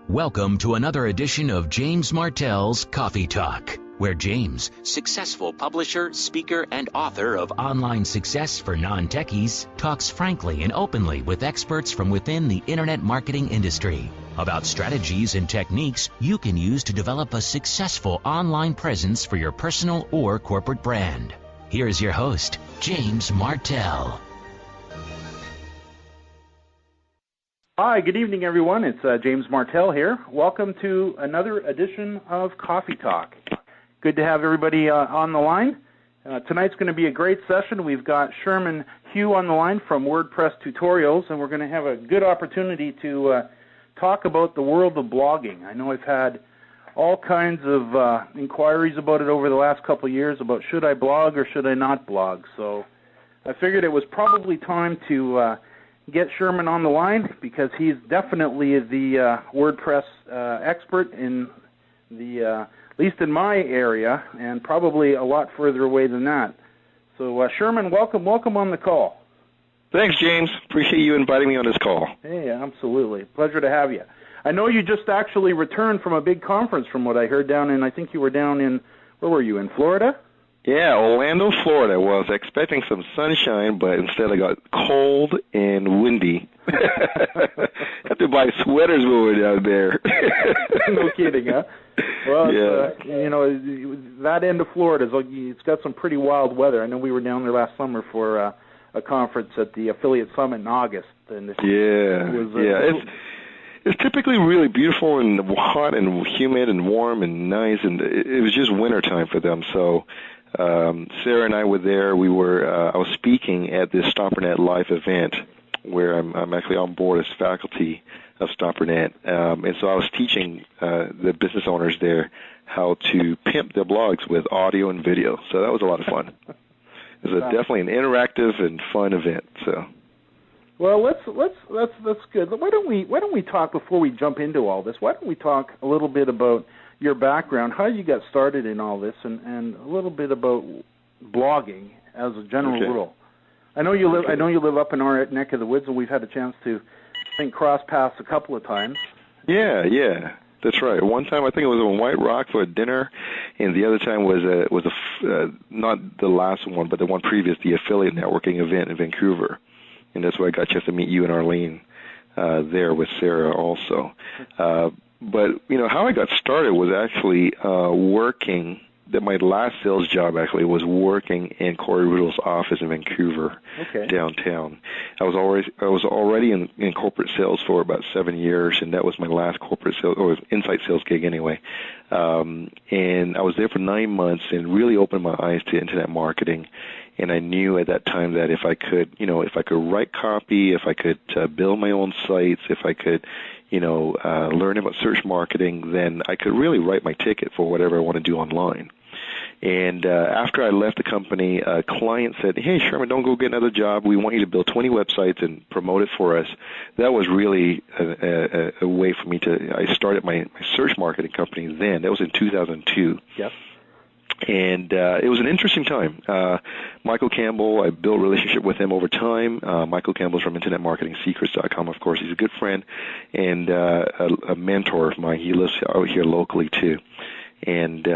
Welcome to another edition of James Martell's Coffee Talk, where James, successful publisher, speaker, and author of Online Success for Non-Techies, talks frankly and openly with experts from within the internet marketing industry about strategies and techniques you can use to develop a successful online presence for your personal or corporate brand. Here's your host, James Martell. Hi, good evening, everyone. It's James Martell here. Welcome to another edition of Coffee Talk. Good to have everybody on the line. Tonight's going to be a great session. We've got Sherman Hu on the line from WordPress Tutorials, and we're going to have a good opportunity to talk about the world of blogging. I know I've had all kinds of inquiries about it over the last couple of years about should I blog or should I not blog. So I figured it was probably time to get Sherman on the line because he's definitely the WordPress expert in the, at least in my area, and probably a lot further away than that. So Sherman, welcome on the call. Thanks, James. Appreciate you inviting me on this call. Hey, absolutely. Pleasure to have you. I know you just actually returned from a big conference from what I heard down in, I think you were down in, where were you, in Florida? Yeah, Orlando, Florida. I was expecting some sunshine, but instead I got cold and windy. Had to buy sweaters when we were down there. No kidding, huh? Well, yeah. You know, that end of Florida, it's got some pretty wild weather. I know we were down there last summer for a conference at the Affiliate Summit in August. And It's typically really beautiful and hot and humid and warm and nice, and it was just winter time for them. So Sarah and I were there. I was speaking at this StopperNet live event where I'm actually on board as faculty of StopperNet, and so I was teaching the business owners there how to pimp their blogs with audio and video. So that was a lot of fun. It was definitely an interactive and fun event. So. Well, that's good. Why don't we talk before we jump into all this? Why don't we talk a little bit about your background, how you got started in all this, and a little bit about blogging as a general rule. I know you live up in our neck of the woods, and we've had a chance to, I think, cross paths a couple of times. Yeah, that's right. One time I think it was in White Rock for a dinner, and the other time was not the last one, but the one previous, the affiliate networking event in Vancouver. And that's where I got a chance to meet you and Arlene there with Sarah also. But, you know, how I got started was actually working. That my last sales job actually was working in Corey Riddle's office in Vancouver, downtown. I was already in corporate sales for about 7 years, and that was my last corporate sales or inside sales gig anyway. And I was there for 9 months and really opened my eyes to internet marketing. And I knew at that time that if I could write copy, if I could build my own sites, if I could, learn about search marketing, then I could really write my ticket for whatever I want to do online. And after I left the company, a client said, "Hey, Sherman, don't go get another job. We want you to build 20 websites and promote it for us." That was really a way for me I started my search marketing company then. That was in 2002. Yep. And it was an interesting time. Michael Campbell, I built a relationship with him over time. Michael Campbell's from InternetMarketingSecrets.com, of course. He's a good friend and a mentor of mine. He lives out here locally, too. And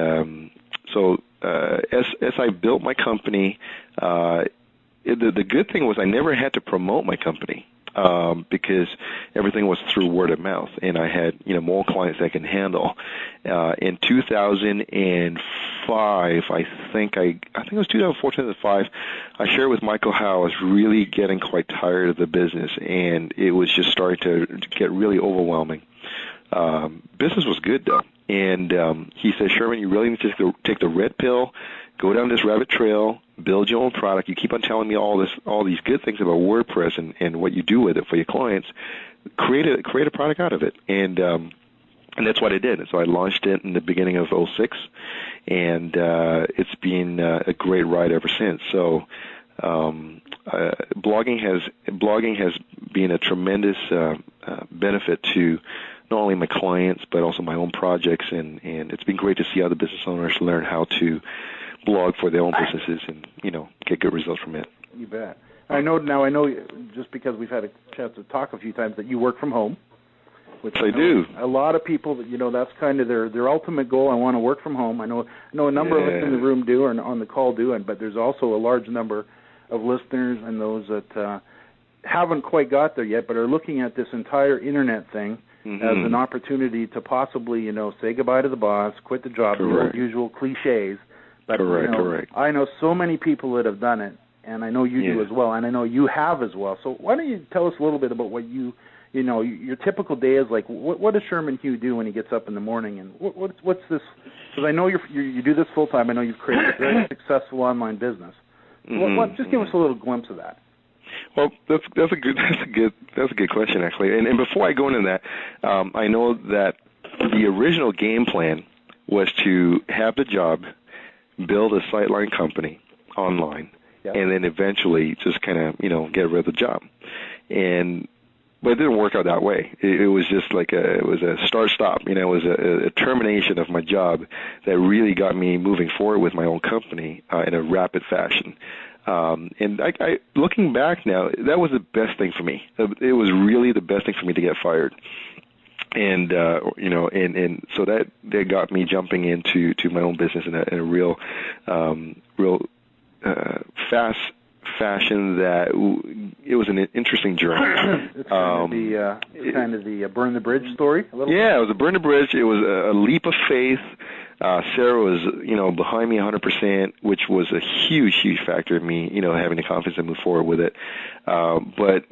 so as I built my company, the good thing was I never had to promote my company. Because everything was through word of mouth, and I had more clients I can handle. In 2005, I think it was 2004, 2005, I shared with Michael how I was really getting quite tired of the business, and it was just starting to get really overwhelming. Business was good though, and he said, "Sherman, you really need to take the red pill. Go down this rabbit trail, build your own product. You keep on telling me all these good things about WordPress and what you do with it for your clients. Create a product out of it." And that's what I did. And so I launched it in the beginning of 2006, and it's been a great ride ever since. So blogging has been a tremendous benefit to not only my clients but also my own projects, and it's been great to see other business owners learn how to blog for their own businesses and get good results from it. You bet. I know just because we've had a chance to talk a few times that you work from home. Which I do. A lot of people, that's kind of their ultimate goal. I want to work from home. I know a number of us in the room do, or on the call do, but there's also a large number of listeners and those that haven't quite got there yet, but are looking at this entire internet thing as an opportunity to possibly, say goodbye to the boss, quit the job, the usual cliches. But Correct. I know so many people that have done it, and I know you do as well, and I know you have as well. So why don't you tell us a little bit about what your typical day is like? What does Sherman Hu do when he gets up in the morning, and what's this? Because I know you do this full time. I know you've created a very successful online business. Just give us a little glimpse of that. Well, that's a good question, actually. And before I go into that, I know that the original game plan was to have the job, build a sightline company online, and then eventually just kind of get rid of the job. But it didn't work out that way. It was just like it was a start-stop. It was a termination of my job that really got me moving forward with my own company in a rapid fashion. And I looking back now, that was the best thing for me. It was really the best thing for me to get fired. And and so that got me jumping into my own business in a real fast fashion. That it was an interesting journey. It's kind of the burn the bridge story. A little bit. It was a burn the bridge. It was a leap of faith. Sarah was, behind me 100%, which was a huge, huge factor in me, having the confidence to move forward with it. But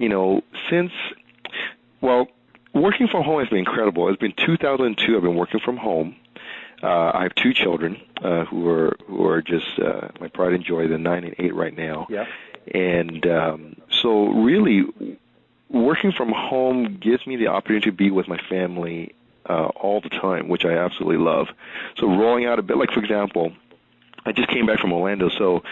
working from home has been incredible. It's been 2002. I've been working from home. I have two children who are just my pride and joy. They're 9 and 8 right now. Yeah. And so really, working from home gives me the opportunity to be with my family all the time, which I absolutely love. So rolling out a bit, like for example, I just came back from Orlando, so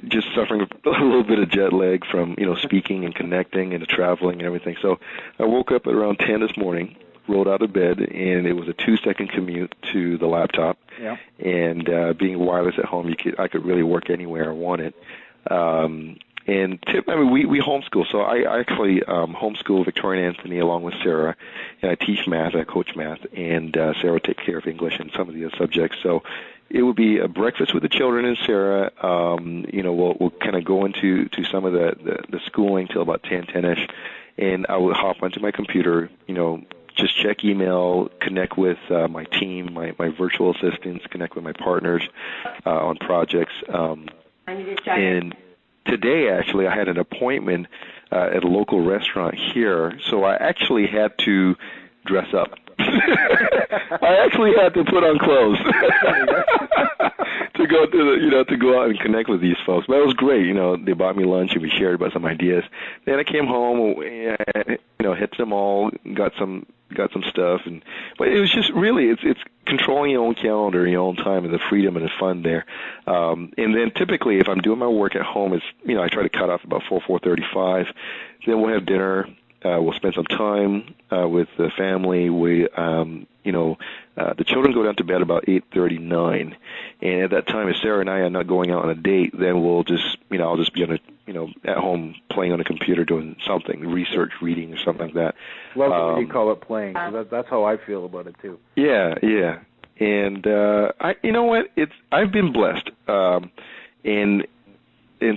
just suffering a little bit of jet lag from speaking and connecting and traveling and everything. So I woke up at around 10 this morning, rolled out of bed, and it was a 2-second commute to the laptop. Yeah. And being wireless at home, I could really work anywhere I wanted. We homeschool, so I actually homeschool Victoria and Anthony along with Sarah, and I teach math, I coach math, and Sarah will take care of English and some of the other subjects. So it would be a breakfast with the children and Sarah. We'll kind of go into some of the schooling till about 10-ish, and I would hop onto my computer, just check email, connect with my team, my virtual assistants, connect with my partners on projects, and today, actually, I had an appointment at a local restaurant here, so I actually had to dress up. I actually had to put on clothes to go to go out and connect with these folks. But it was great. They bought me lunch and we shared about some ideas. Then I came home, hit them all, got some stuff, but it was just really it's controlling your own calendar, your own time, and the freedom and the fun there. And then typically, if I'm doing my work at home, I try to cut off about 4:35. Then we'll have dinner. We'll spend some time with the family. The children go down to bed about 8:39, and at that time, if Sarah and I are not going out on a date, then we'll just, I'll just be at home playing on a computer doing something, research, reading, or something like that. Love when you call it playing. So that's how I feel about it too. Yeah. And I've been blessed, and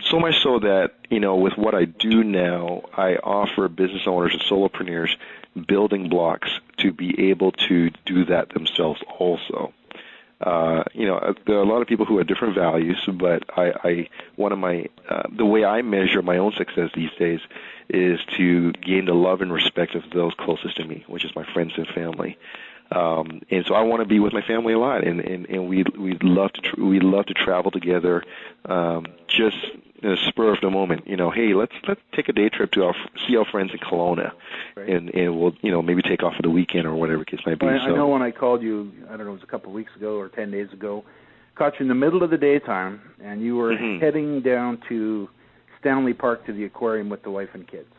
so much so that, with what I do now, I offer business owners and solopreneurs building blocks to be able to do that themselves also. There are a lot of people who have different values, but the way I measure my own success these days is to gain the love and respect of those closest to me, which is my friends and family. And so I want to be with my family a lot, and we'd love to travel together, just in a spur of the moment. Hey, let's take a day trip to see our friends in Kelowna, right. and we'll maybe take off for the weekend or whatever the case might be. Well, I know when I called you, I don't know, it was a couple of weeks ago or 10 days ago, caught you in the middle of the daytime, and you were heading down to Stanley Park to the aquarium with the wife and kids.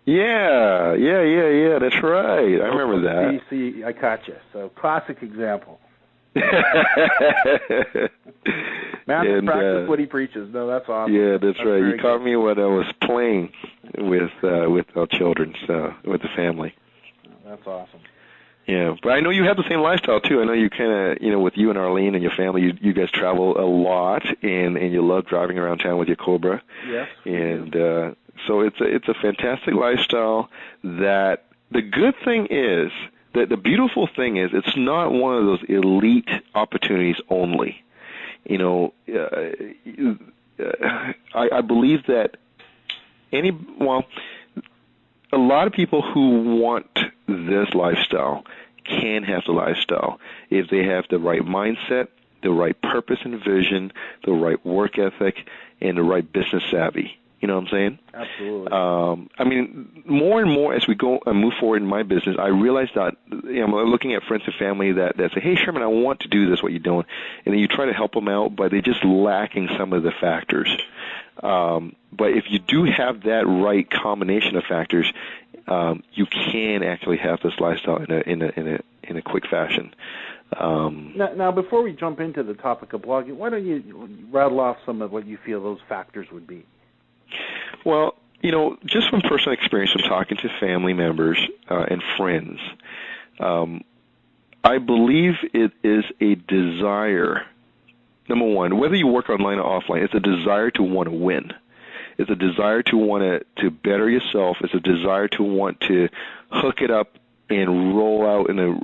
Yeah, that's right. I remember that. See, I caught you. So, classic example. Man, and, practice what he preaches. No, that's awesome. Yeah, that's right. You caught me when I was playing with our children, so with the family. Oh, that's awesome. Yeah, but I know you have the same lifestyle too. I know you kind of, with you and Arlene and your family, you guys travel a lot, and you love driving around town with your Cobra. Yes. And so it's a fantastic lifestyle. That the good thing is that the beautiful thing is it's not one of those elite opportunities only. I believe that a lot of people who want this lifestyle can have the lifestyle if they have the right mindset, the right purpose and vision, the right work ethic, and the right business savvy. You know what I'm saying? Absolutely. I mean, more and more as we go and move forward in my business, I realize that I'm looking at friends and family that say, "Hey, Sherman, I want to do this, what you're doing," and then you try to help them out, but they're just lacking some of the factors. But if you do have that right combination of factors, you can actually have this lifestyle in a quick fashion. Now, before we jump into the topic of blogging, why don't you rattle off some of what you feel those factors would be? Well, just from personal experience from talking to family members and friends, I believe it is a desire. Number one, whether you work online or offline, it's a desire to want to win. It's a desire to want to better yourself. It's a desire to want to hook it up and roll out in a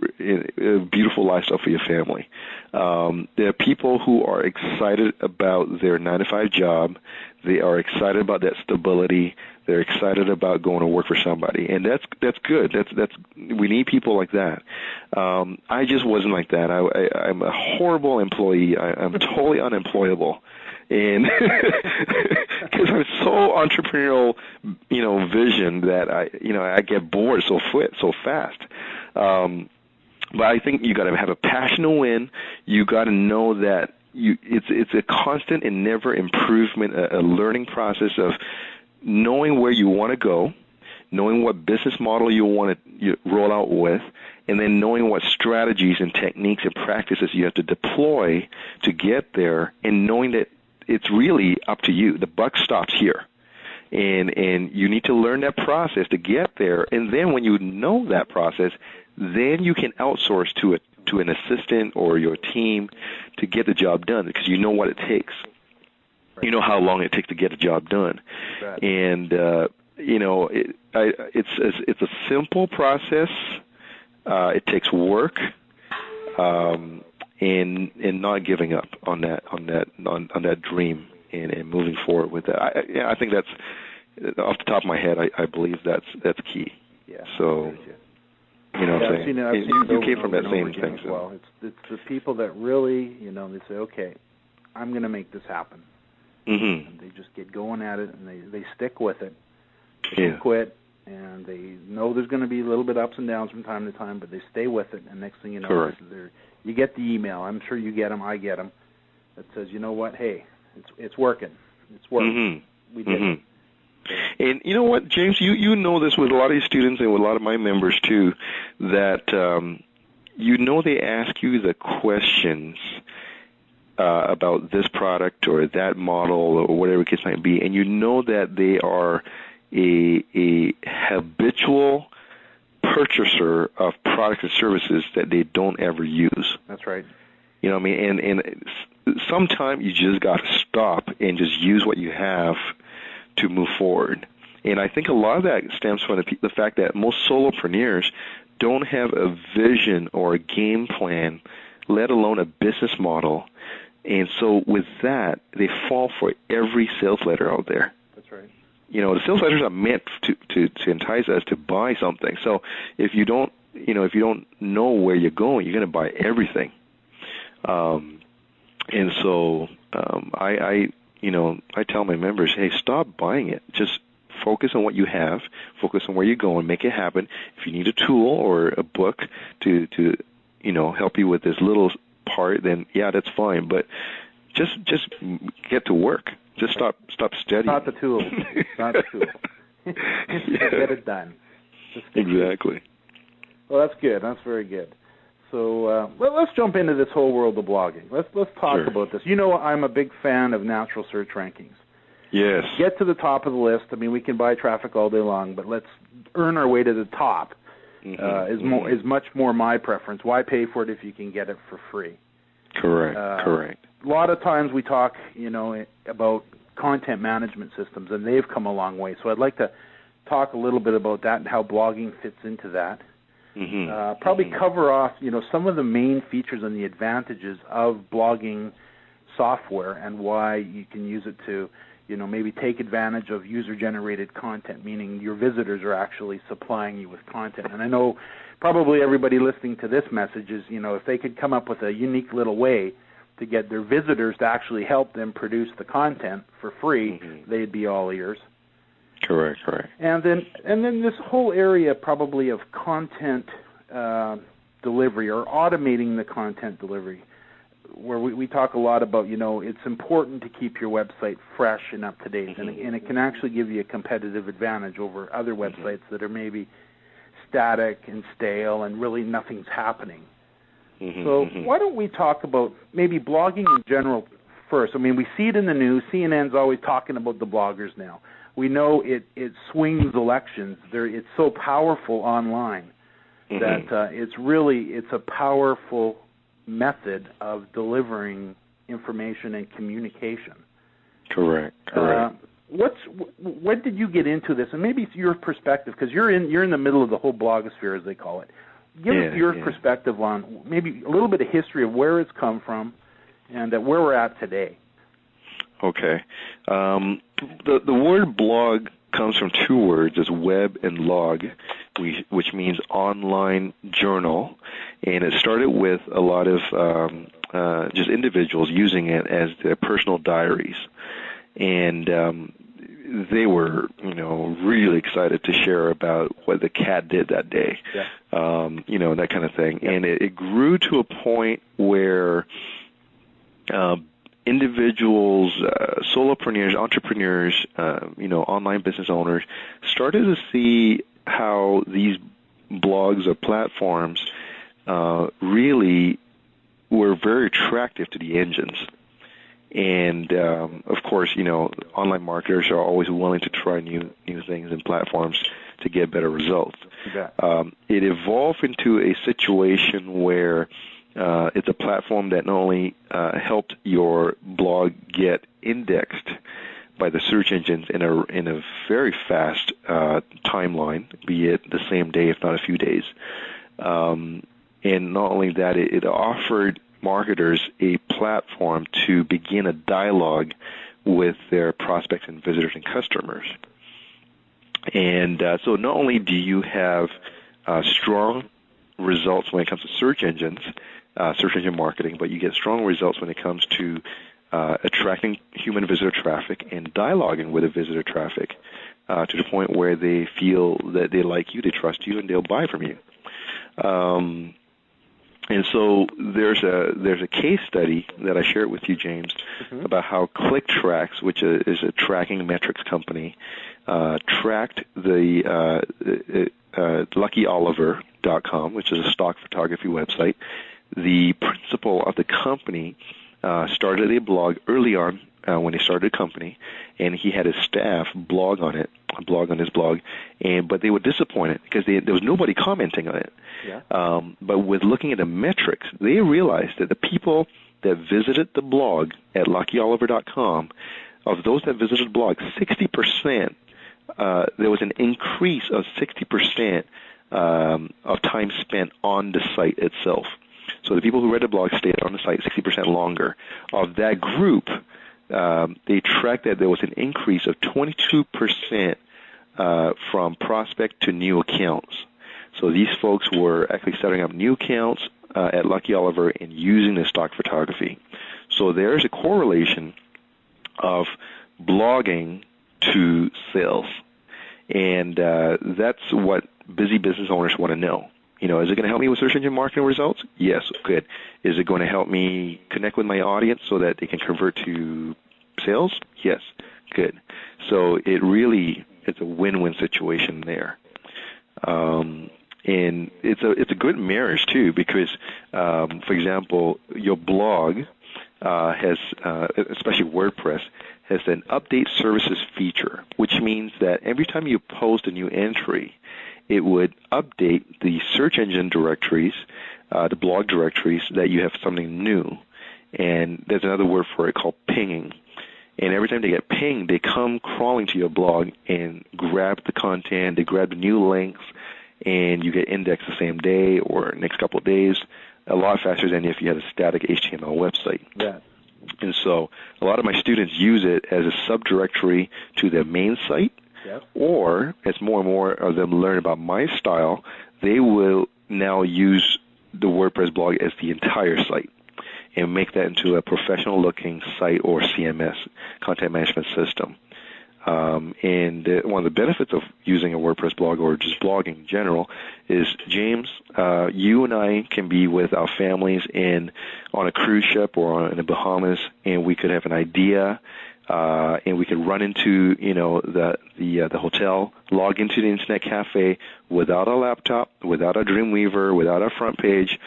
beautiful lifestyle for your family. There are people who are excited about their 9-to-5 job. They are excited about that stability. They're excited about going to work for somebody, and that's good. We need people like that. I just wasn't like that. I'm a horrible employee. I'm totally unemployable. And because I'm so entrepreneurial, vision that I get bored so fast. But I think you got to have a passion to win. You got to know that it's a constant and never improvement, a learning process of knowing where you want to go, knowing what business model you want to roll out with, and then knowing what strategies and techniques and practices you have to deploy to get there, and knowing that it's really up to you. The buck stops here. And you need to learn that process to get there. And then when you know that process, then you can outsource to an assistant or your team to get the job done, because you know what it takes. Right. You know how long it takes to get a job done. Right. And it's a simple process. It takes work. And not giving up on that dream and moving forward with that. I think that's off the top of my head. I believe that's key. Yeah. So, what I'm saying? You came from that same thing. As well. It's the people that really, they say, okay, I'm going to make this happen. Mm-hmm. And they just get going at it, and they stick with it. They don't quit. And they know there's going to be a little bit ups and downs from time to time, but they stay with it. And next thing you know, you get the email. I'm sure you get them. I get them. That says, you know what? Hey, it's working. It's working. Mm-hmm. We did it. And you know what, James? You know this with a lot of these students and with a lot of my members too, that they ask you the questions about this product or that model or whatever the case might be, and you know that they are a habitual purchaser of products and services that they don't ever use. That's right. You know what I mean? And sometimes you just got to stop and just use what you have to move forward. And I think a lot of that stems from the fact that most solopreneurs don't have a vision or a game plan, let alone a business model. And so with that, they fall for every sales letter out there. That's right. The sales letters are meant to entice us to buy something. So if you don't know where you're going, you're going to buy everything. And so I tell my members, hey, stop buying it. Just focus on what you have. Focus on where you're going. Make it happen. If you need a tool or a book to help you with this little part, then that's fine. But just get to work. Just stop studying. Not the tool. Not the tool. Get it done. Exactly. Well, that's good. That's very good. So let's jump into this whole world of blogging. Let's talk about this. You know, I'm a big fan of natural search rankings. Yes. Get to the top of the list. I mean, we can buy traffic all day long, but let's earn our way to the top. Is much more my preference. Why pay for it if you can get it for free? Correct. A lot of times we talk, you know, about content management systems, and they've come a long way. So I'd like to talk a little bit about that and how blogging fits into that. Probably cover off, you know, some of the main features and the advantages of blogging software and why you can use it to, you know, maybe take advantage of user-generated content, meaning your visitors are actually supplying you with content. And I know probably everybody listening to this message is, you know, if they could come up with a unique little way to get their visitors to actually help them produce the content for free, they'd be all ears. Correct. And then this whole area probably of content delivery or automating the content delivery, where we talk a lot about, you know, it's important to keep your website fresh and up to date, and it can actually give you a competitive advantage over other websites that are maybe static and stale and really nothing's happening. So why don't we talk about maybe blogging in general first? I mean, we see it in the news. CNN's always talking about the bloggers now. We know it swings elections. It's so powerful online that it's a powerful method of delivering information and communication. Correct. When did you get into this? And maybe it's your perspective, because you're in the middle of the whole blogosphere, as they call it. Give us your perspective on maybe a little bit of history of where it's come from and where we're at today. Okay. The word blog comes from two words, as web and log, which means online journal, and it started with a lot of just individuals using it as their personal diaries, and they were, you know, really excited to share about what the cat did that day, you know, that kind of thing, and it grew to a point where individuals, solopreneurs, entrepreneurs, you know, online business owners started to see how these blogs or platforms really were very attractive to the engines. And, of course, you know, online marketers are always willing to try new things and platforms to get better results. It evolved into a situation where it's a platform that not only helped your blog get indexed by the search engines in a very fast timeline, be it the same day, if not a few days. And not only that, it offered marketers a platform to begin a dialogue with their prospects and visitors and customers. And so not only do you have strong results when it comes to search engine marketing, but you get strong results when it comes to attracting human visitor traffic and dialoguing with the visitor traffic to the point where they feel that they like you, they trust you, and they'll buy from you. And so there's a case study that I shared with you, James, about how ClickTracks, which is a tracking metrics company, tracked the LuckyOliver.com, which is a stock photography website. The principal of the company started a blog early on when he started a company, and he had his staff blog on his blog, but they were disappointed because there was nobody commenting on it. But with looking at the metrics, they realized that the people that visited the blog at LuckyOliver.com, of those that visited the blog, 60%, there was an increase of 60% of time spent on the site itself. So the people who read the blog stayed on the site 60% longer. Of that group, they tracked that there was an increase of 22% from prospect to new accounts. So these folks were actually setting up new accounts at Lucky Oliver and using the stock photography. So there's a correlation of blogging to sales. And that's what busy business owners want to know. You know, is it going to help me with search engine marketing results? Yes, good. Is it going to help me connect with my audience so that they can convert to sales? Yes, good. So it's a win-win situation there. And it's a good marriage too, because For example, your blog has, especially WordPress, has an update services feature, which means that every time you post a new entry, it would update the search engine directories, the blog directories, that you have something new. And there's another word for it called pinging. And every time they get pinged, they come crawling to your blog and grab the content, they grab the new links, and you get indexed the same day or next couple of days, a lot faster than if you had a static HTML website. Yeah. And so a lot of my students use it as a subdirectory to their main site, or as more and more of them learn about my style, they will now use the WordPress blog as the entire site and make that into a professional-looking site or CMS, content management system. And one of the benefits of using a WordPress blog or just blogging in general is, James, you and I can be with our families on a cruise ship or in the Bahamas, and we could have an idea, and we could run into the hotel, log into the internet cafe without a laptop, without a Dreamweaver, without a front page,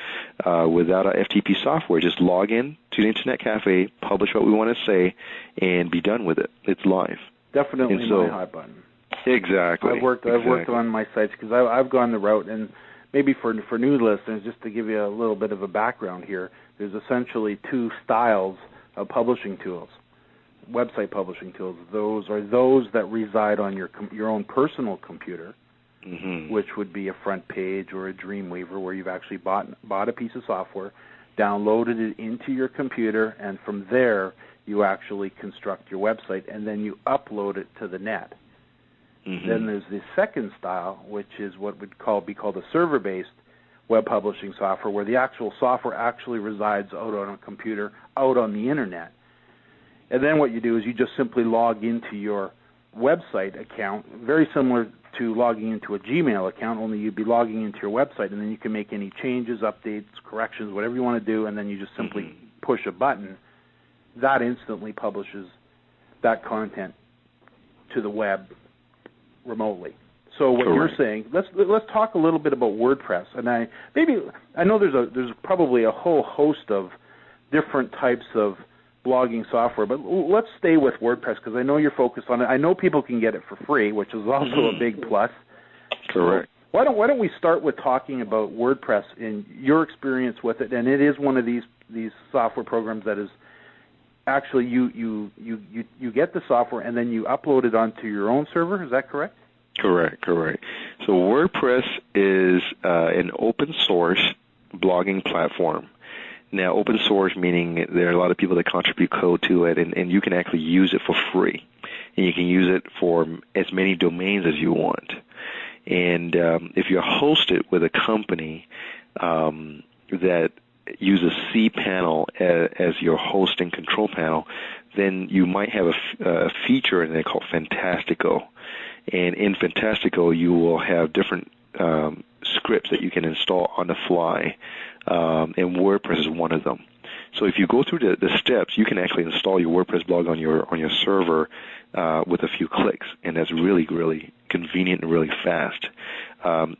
without a FTP software. Just log in to the internet cafe, publish what we want to say, and be done with it. It's live. Definitely my hot button. Exactly. I've worked on my sites because I've gone the route, and maybe for new listeners, just to give you a little bit of a background here, there's essentially two styles of publishing tools, website publishing tools. Those are those that reside on your own personal computer, which would be a front page or a Dreamweaver, where you've actually bought a piece of software, downloaded it into your computer, and from there you actually construct your website, and then you upload it to the net. Then there's the second style, which is what would be called a server-based web publishing software, where the actual software actually resides out on a computer, out on the internet. And then what you do is you just simply log into your website account, very similar to logging into a Gmail account, only you'd be logging into your website, and then you can make any changes, updates, corrections, whatever you want to do, and then you just simply push a button. That instantly publishes that content to the web remotely. So what you're saying, let's talk a little bit about WordPress. And I know there's probably a whole host of different types of blogging software, but let's stay with WordPress because I know you're focused on it. I know people can get it for free, which is also a big plus. Correct. So why don't we start with talking about WordPress and your experience with it? And it is one of these software programs that is actually you get the software and then you upload it onto your own server. Is that correct? Correct. So WordPress is an open source blogging platform. Now, open source meaning there are a lot of people that contribute code to it, and you can actually use it for free. And you can use it for as many domains as you want. And if you're hosted with a company that uses cPanel as your hosting control panel, then you might have a feature in there called Fantastico. And in Fantastico, you will have different scripts that you can install on the fly, and WordPress is one of them. So if you go through the steps, you can actually install your WordPress blog on your server with a few clicks, and that's really, really convenient and really fast.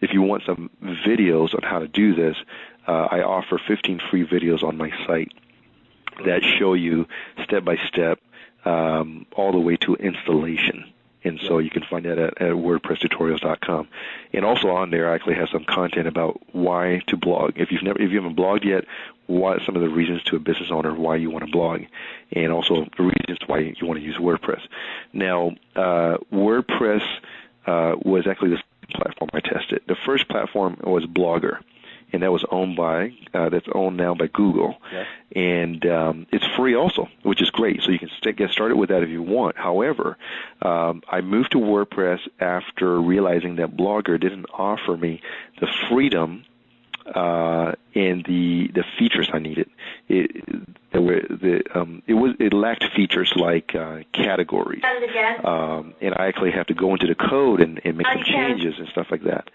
If you want some videos on how to do this, I offer 15 free videos on my site that show you step-by-step all the way to installation. And so you can find that at wordpresstutorials.com. And also on there, I actually have some content about why to blog. If you haven't blogged yet, what some of the reasons to a business owner why you want to blog, and also the reasons why you want to use WordPress. Now, WordPress was actually the platform I tested. The first platform was Blogger, and that was that's owned now by Google. Yes. And it's free also, which is great. So you can get started with that if you want. However, I moved to WordPress after realizing that Blogger didn't offer me the freedom and the features I needed. It lacked features like categories, and I actually have to go into the code and make some changes and stuff like that.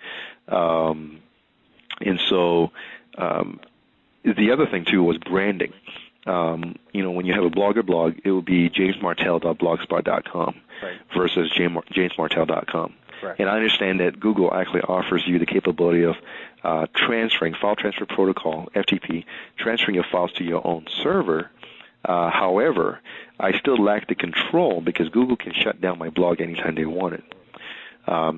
And so the other thing, too, was branding. When you have a Blogger blog, it would be jamesmartell.blogspot.com versus jamesmartell.com. Right. And I understand that Google actually offers you the capability of transferring, file transfer protocol, FTP, transferring your files to your own server. However, I still lack the control because Google can shut down my blog anytime they want it.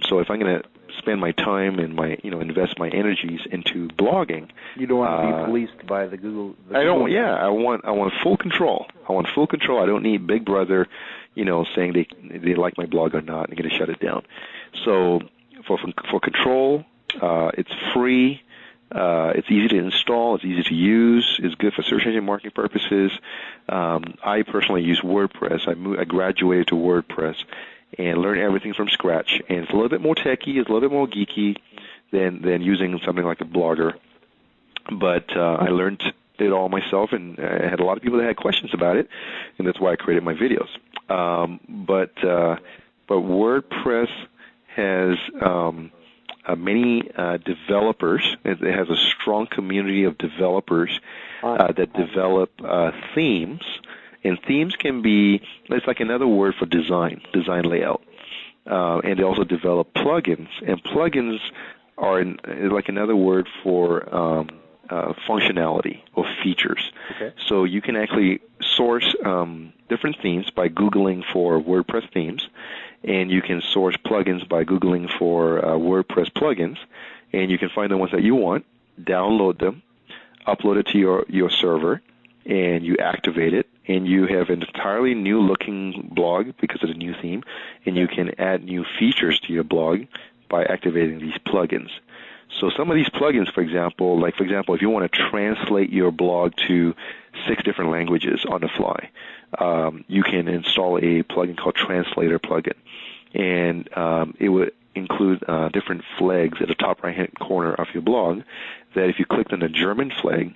So if I'm going to spend my time and invest my energies into blogging, you don't want to be policed by the Google. I don't. Yeah, I want full control. I want full control. I don't need Big Brother, saying they like my blog or not. They're going to shut it down. So for control, it's free. It's easy to install. It's easy to use. It's good for search engine marketing purposes. I personally use WordPress. I graduated to WordPress and learned everything from scratch. And it's a little bit more techy. It's a little bit more geeky than using something like a Blogger. But I learned it all myself, and I had a lot of people that had questions about it, and that's why I created my videos. But WordPress has many developers. It has a strong community of developers that develop themes. And themes can be, it's like another word for design layout. And they also develop plugins. And plugins are like another word for functionality or features. Okay. So you can actually source different themes by Googling for WordPress themes. And you can source plugins by Googling for WordPress plugins. And you can find the ones that you want, download them, upload it to your server, and you activate it. And you have an entirely new-looking blog because of the new theme, and you can add new features to your blog by activating these plugins. So some of these plugins, for example, if you want to translate your blog to 6 different languages on the fly, you can install a plugin called Translator plugin, and it would include different flags at the top right-hand corner of your blog that if you clicked on the German flag,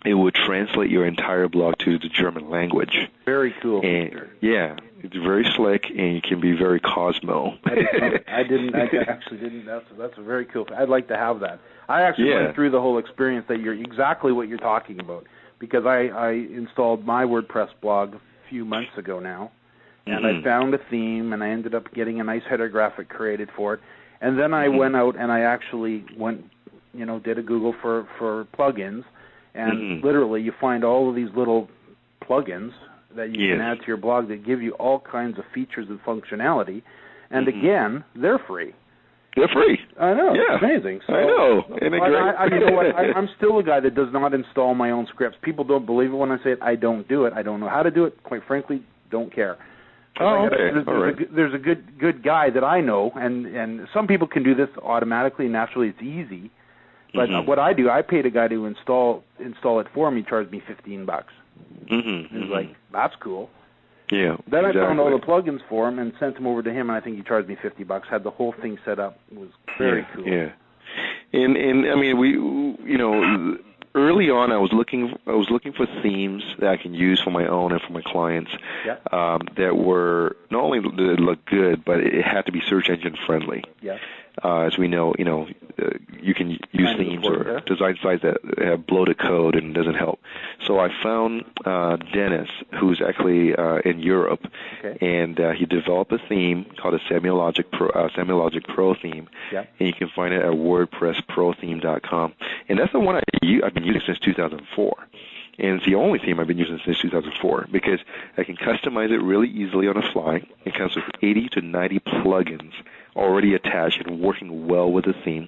it would translate your entire blog to the German language. Very cool. And, yeah, it's very slick, and it can be very Cosmo. I actually didn't. That's very cool. I'd like to have that. I actually went through the whole experience that you're exactly what you're talking about, because I installed my WordPress blog a few months ago now, and I found a theme, and I ended up getting a nice header graphic created for it. And then I went out and I actually did a Google for plugins. And literally, you find all of these little plugins that you can add to your blog that give you all kinds of features and functionality. And again, they're free. They're free. I know. Yeah. It's amazing. So, I know. Isn't it great? You know what? I'm still a guy that does not install my own scripts. People don't believe it when I say it. I don't do it. I don't know how to do it. Quite frankly, don't care. Oh, okay. There's a good guy that I know, and some people can do this automatically, naturally. It's easy. But what I do, I paid a guy to install it for me. He charged me $15. He's like, that's cool. Yeah. Then I found all the plugins for him and sent them over to him, and I think he charged me $50. Had the whole thing set up. It was very cool. Yeah. And I mean, we early on, I was looking for themes that I can use for my own and for my clients that were not only did it look good, but it had to be search engine friendly. Yeah. As we know, you can use themes or design sites that have bloated code and it doesn't help. So I found Dennis, who's actually in Europe, and he developed a theme called a Semilogic Pro theme, and you can find it at WordPressProTheme.com. And that's the one I've been using since 2004. And it's the only theme I've been using since 2004 because I can customize it really easily on the fly. It comes with 80 to 90 plugins already attached and working well with the theme,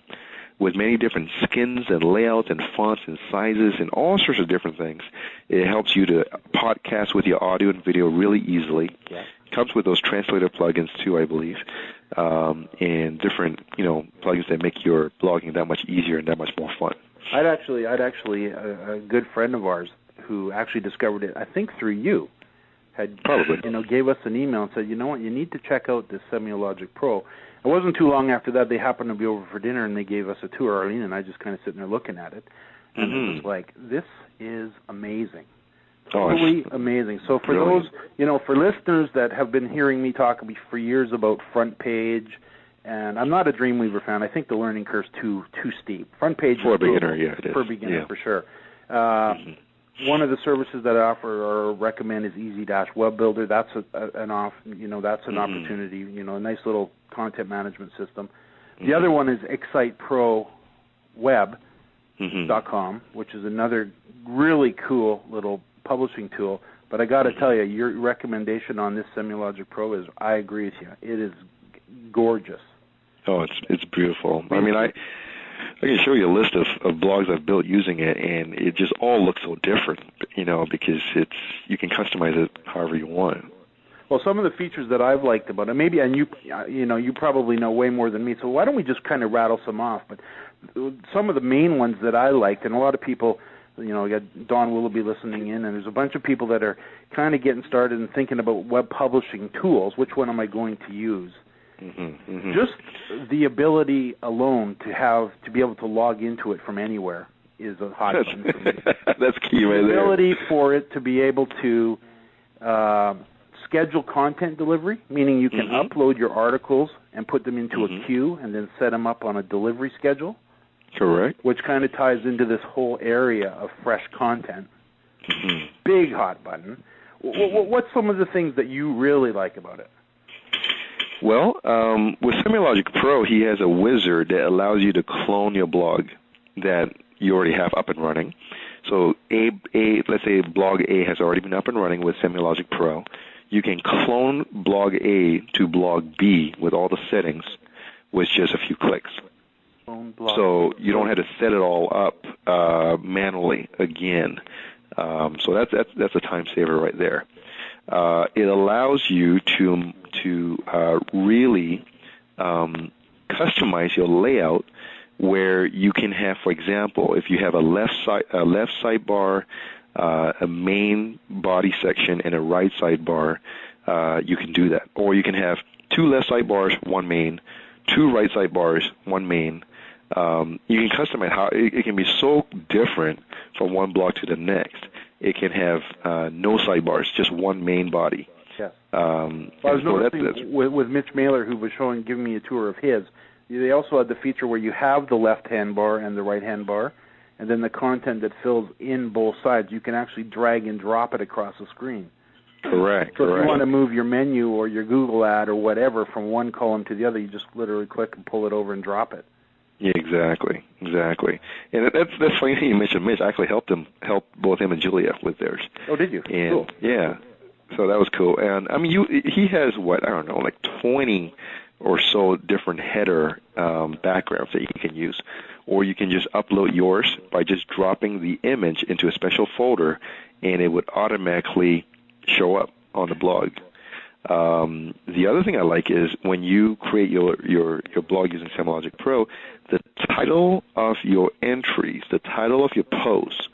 with many different skins and layouts and fonts and sizes and all sorts of different things. It helps you to podcast with your audio and video really easily. Yeah. Comes with those translator plugins too, I believe, and different plugins that make your blogging that much easier and that much more fun. I'd actually a good friend of ours who actually discovered it, I think through you, had gave us an email and said, you know what, you need to check out this Semilogic Pro. It wasn't too long after that they happened to be over for dinner and they gave us a tour, Arlene, and I just kind of sitting there looking at it, and it was like, this is amazing. Totally amazing. So for those, for listeners that have been hearing me talk for years about Front Page, and I'm not a Dreamweaver fan. I think the learning curve's too steep. Front Page for a beginner, it is. For a beginner, for sure. One of the services that I offer or recommend is Easy-Web Builder. That's an opportunity. A nice little content management system. The other one is Excite Pro wordpresstutorials-com, which is another really cool little publishing tool. But I got to tell you, your recommendation on this SemiLogic Pro is, I agree with you. It is gorgeous. Oh, it's beautiful. I mean, I can show you a list of blogs I've built using it, and it just all looks so different, because you can customize it however you want. Well, some of the features that I've liked about it, and you probably know way more than me, so why don't we just kind of rattle some off? But some of the main ones that I liked, and a lot of people, we got Don Willoughby listening in, and there's a bunch of people that are kind of getting started and thinking about web publishing tools. Which one am I going to use? Just the ability alone to be able to log into it from anywhere is a hot button for me. That's key right there. The ability for it to be able to schedule content delivery, meaning you can upload your articles and put them into a queue and then set them up on a delivery schedule. Correct. Which kind of ties into this whole area of fresh content. Big hot button. What's some of the things that you really like about it? Well, with SemiLogic Pro, he has a wizard that allows you to clone your blog that you already have up and running. So let's say blog A has already been up and running with SemiLogic Pro. You can clone blog A to blog B with all the settings with just a few clicks. So you don't have to set it all up manually again. So that's a time saver right there. It allows you to really customize your layout, where you can have, for example, if you have a left sidebar, a main body section, and a right sidebar, you can do that. Or you can have two left sidebars, one main, two right sidebars, one main. You can customize how it can be so different from one blog to the next. It can have no sidebars, just one main body. Yes. I was noticing with Mitch Mailer, who was giving me a tour of his, they also had the feature where you have the left-hand bar and the right-hand bar, and then the content that fills in both sides, you can actually drag and drop it across the screen. Correct. So if you want to move your menu or your Google ad or whatever from one column to the other, you just literally click and pull it over and drop it. Yeah, exactly. And that's funny you mentioned Mitch. I actually helped both him and Julia with theirs. Oh, did you? And cool. Yeah, so that was cool. And I mean, he has like 20 or so different header backgrounds that you can use, or you can just upload yours by just dropping the image into a special folder, and it would automatically show up on the blog. The other thing I like is when you create your blog using SemiLogic Pro, the title of your entries, the title of your posts,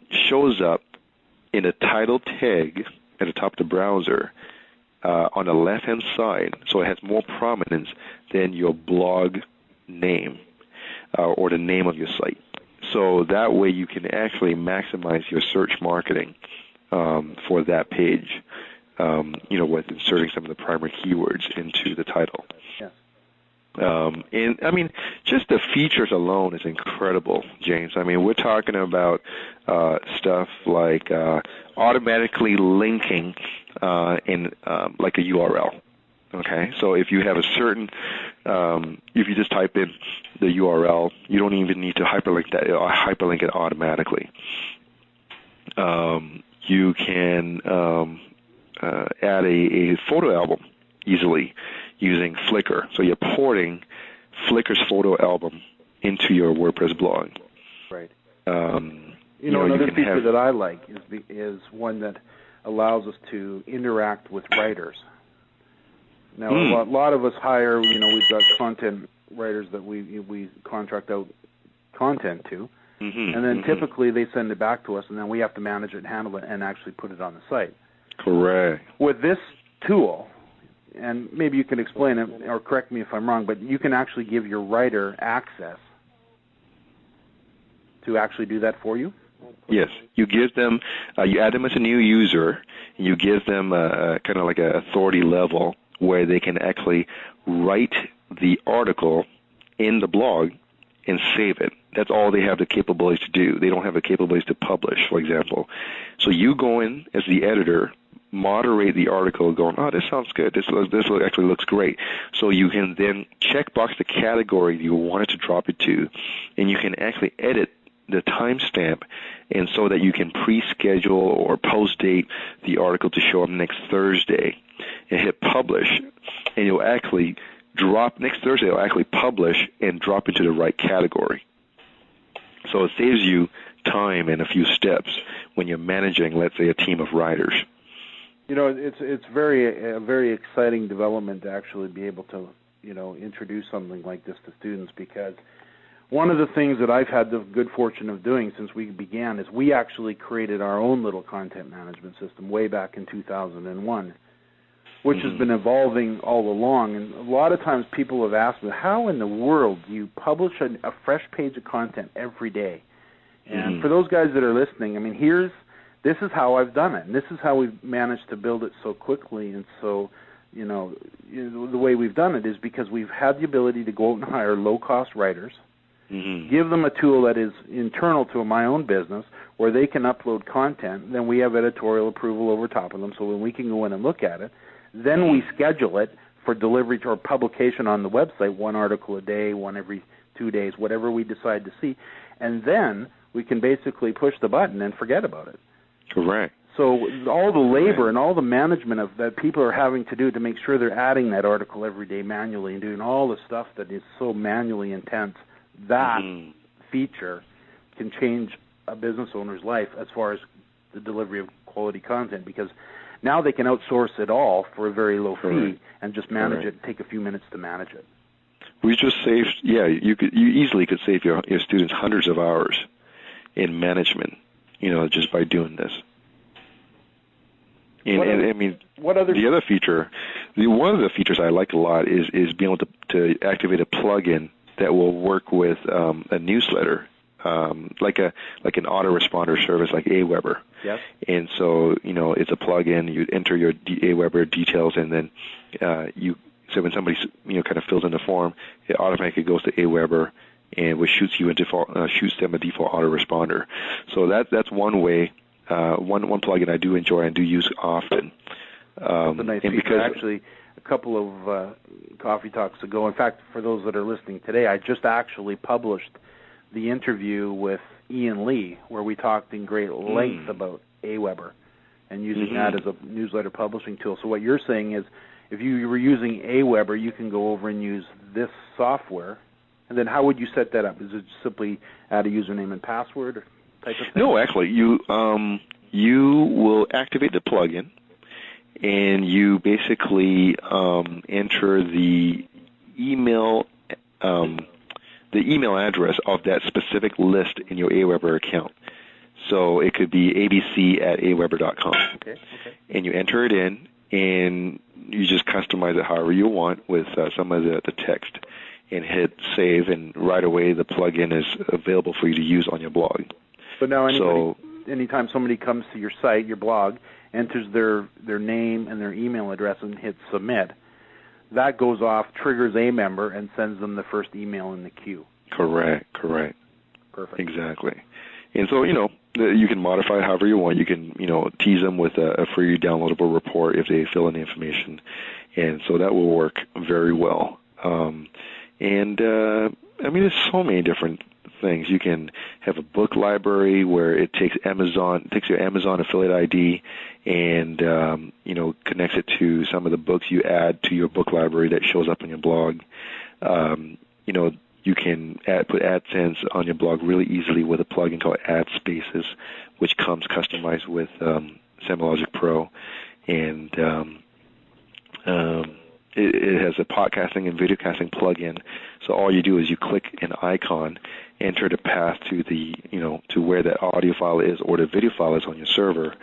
shows up in a title tag at the top of the browser on the left-hand side, so it has more prominence than your blog name or the name of your site. So that way you can actually maximize your search marketing for that page. With inserting some of the primary keywords into the title. Yes. And, I mean, just the features alone is incredible, James. I mean, we're talking about stuff like automatically linking in like a URL. Okay? So if you have a certain, if you just type in the URL, you don't even need to hyperlink that, or hyperlink it automatically. You can add a photo album easily using Flickr. So you're porting Flickr's photo album into your WordPress blog. Right. Another feature that I like is one that allows us to interact with writers. Now, a lot of us hire, we've got content writers that we contract out content to, and then typically they send it back to us, and then we have to manage it and handle it and actually put it on the site. Correct. With this tool, and maybe you can explain it or correct me if I'm wrong, but you can actually give your writer access to actually do that for you? Yes. You give them, you add them as a new user, and you give them kind of like an authority level where they can actually write the article in the blog and save it. That's all they have the capabilities to do. They don't have the capabilities to publish, for example. So you go in as the editor, moderate the article going, oh, this sounds good. This actually looks great. So you can then checkbox the category you want it to drop it to, and you can actually edit the timestamp, and so that you can pre-schedule or post-date the article to show up next Thursday, and hit publish, and you'll actually drop next Thursday. It'll actually publish and drop into the right category. So it saves you time and a few steps when you're managing, let's say, a team of writers. It's a very exciting development to actually be able to introduce something like this to students, because one of the things that I've had the good fortune of doing since we began is we actually created our own little content management system way back in 2001, which has been evolving all along. And a lot of times people have asked me, how in the world do you publish a fresh page of content every day? And for those guys that are listening, I mean, this is how I've done it, and this is how we've managed to build it so quickly. And so, the way we've done it is because we've had the ability to go out and hire low-cost writers, give them a tool that is internal to my own business where they can upload content, then we have editorial approval over top of them, so when we can go in and look at it, then we schedule it for delivery or publication on the website, one article a day, one every 2 days, whatever we decide to see, and then we can basically push the button and forget about it. Correct. So all the labor and all the management of that people are having to do to make sure they're adding that article every day manually and doing all the stuff that is so manually intense, that feature can change a business owner's life as far as the delivery of quality content, because now they can outsource it all for a very low fee and just manage it, take a few minutes to manage it. We just saved, you easily could save your students hundreds of hours in management, just by doing this. And I mean, one of the features I like a lot is being able to activate a plugin that will work with a newsletter, like an autoresponder service like Aweber. Yep. And so, it's a plugin. You enter your Aweber details, and then so when somebody kind of fills in the form, it automatically goes to Aweber, and which shoots them a default autoresponder. So that's one way. One plugin I do enjoy and do use often. That's a nice feature. Actually, a couple of Coffee Talks ago, in fact, for those that are listening today, I just actually published the interview with Ian Lee, where we talked in great length about Aweber and using that as a newsletter publishing tool. So what you're saying is, if you were using Aweber, you can go over and use this software. And then how would you set that up? Is it simply add a username and password type of thing? No, actually, you will activate the plugin, and you basically enter the email address of that specific list in your Aweber account. So it could be abc@aweber.com. Okay. And you enter it in, and you just customize it however you want with some of the text, and hit save, and right away the plugin is available for you to use on your blog. But now anytime somebody comes to your site, your blog, enters their name and their email address and hits submit, that goes off, triggers a member, and sends them the first email in the queue. Correct. Perfect. Exactly. And so, you can modify it however you want. You can, tease them with a free downloadable report if they fill in the information. And so that will work very well. There's so many different things. You can have a book library where it takes your Amazon affiliate ID and, connects it to some of the books you add to your book library that shows up on your blog. You can put AdSense on your blog really easily with a plugin called Ad Spaces, which comes customized with Semilogic Pro. And it has a podcasting and videocasting plugin. So all you do is you click an icon, enter the path to to where that audio file is or the video file is on your server,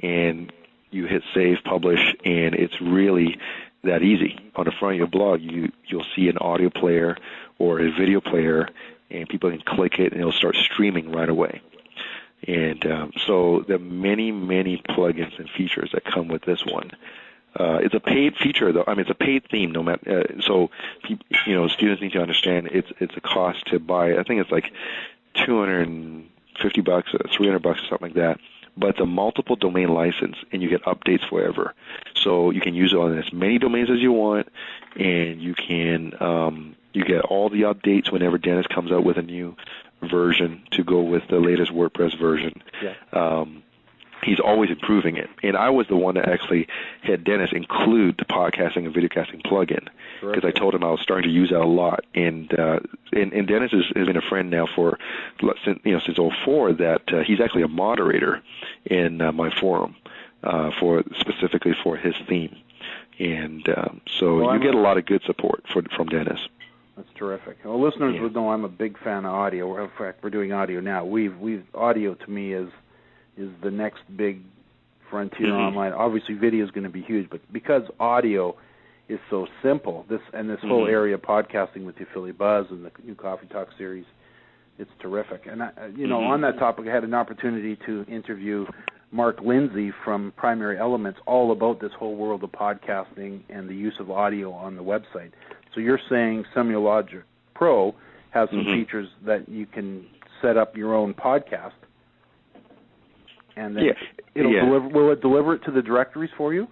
and you hit save, publish, and it's really that easy. On the front of your blog, you'll see an audio player or a video player, and people can click it, and it'll start streaming right away. And so there are many, many plugins and features that come with this one. It's a paid feature, though. It's a paid theme. No matter, so students need to understand it's a cost to buy. I think it's like $250, $300, or something like that. but it's a multiple domain license, and you get updates forever. So you can use it on as many domains as you want, and you can you get all the updates whenever Dennis comes out with a new version to go with the latest WordPress version. Yeah. He's always improving it. And I was the one that actually had Dennis include the podcasting and videocasting plugin, because I told him I was starting to use that a lot. And Dennis has been a friend now for since 2004. That he's actually a moderator in my forum specifically for his theme. And so you get a lot of good support from Dennis. That's terrific. Well, listeners would know I'm a big fan of audio. In fact, we're doing audio now. Audio to me is the next big frontier online. Obviously, video is going to be huge, but because audio is so simple, this whole area of podcasting with the Affiliate Buzz and the new Coffee Talk series, it's terrific. And on that topic, I had an opportunity to interview Mark Lindsay from Primary Elements all about this whole world of podcasting and the use of audio on the website. So you're saying Semiologic Pro has some features that you can set up your own podcast, and then will it deliver it to the directories for you?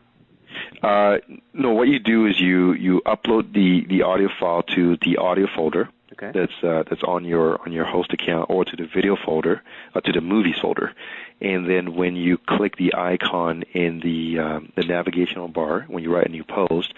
No, what you do is you upload the audio file to the audio folder. Okay. That's on your host account, or to the video folder, to the movies folder, and then when you click the icon in the navigational bar when you write a new post,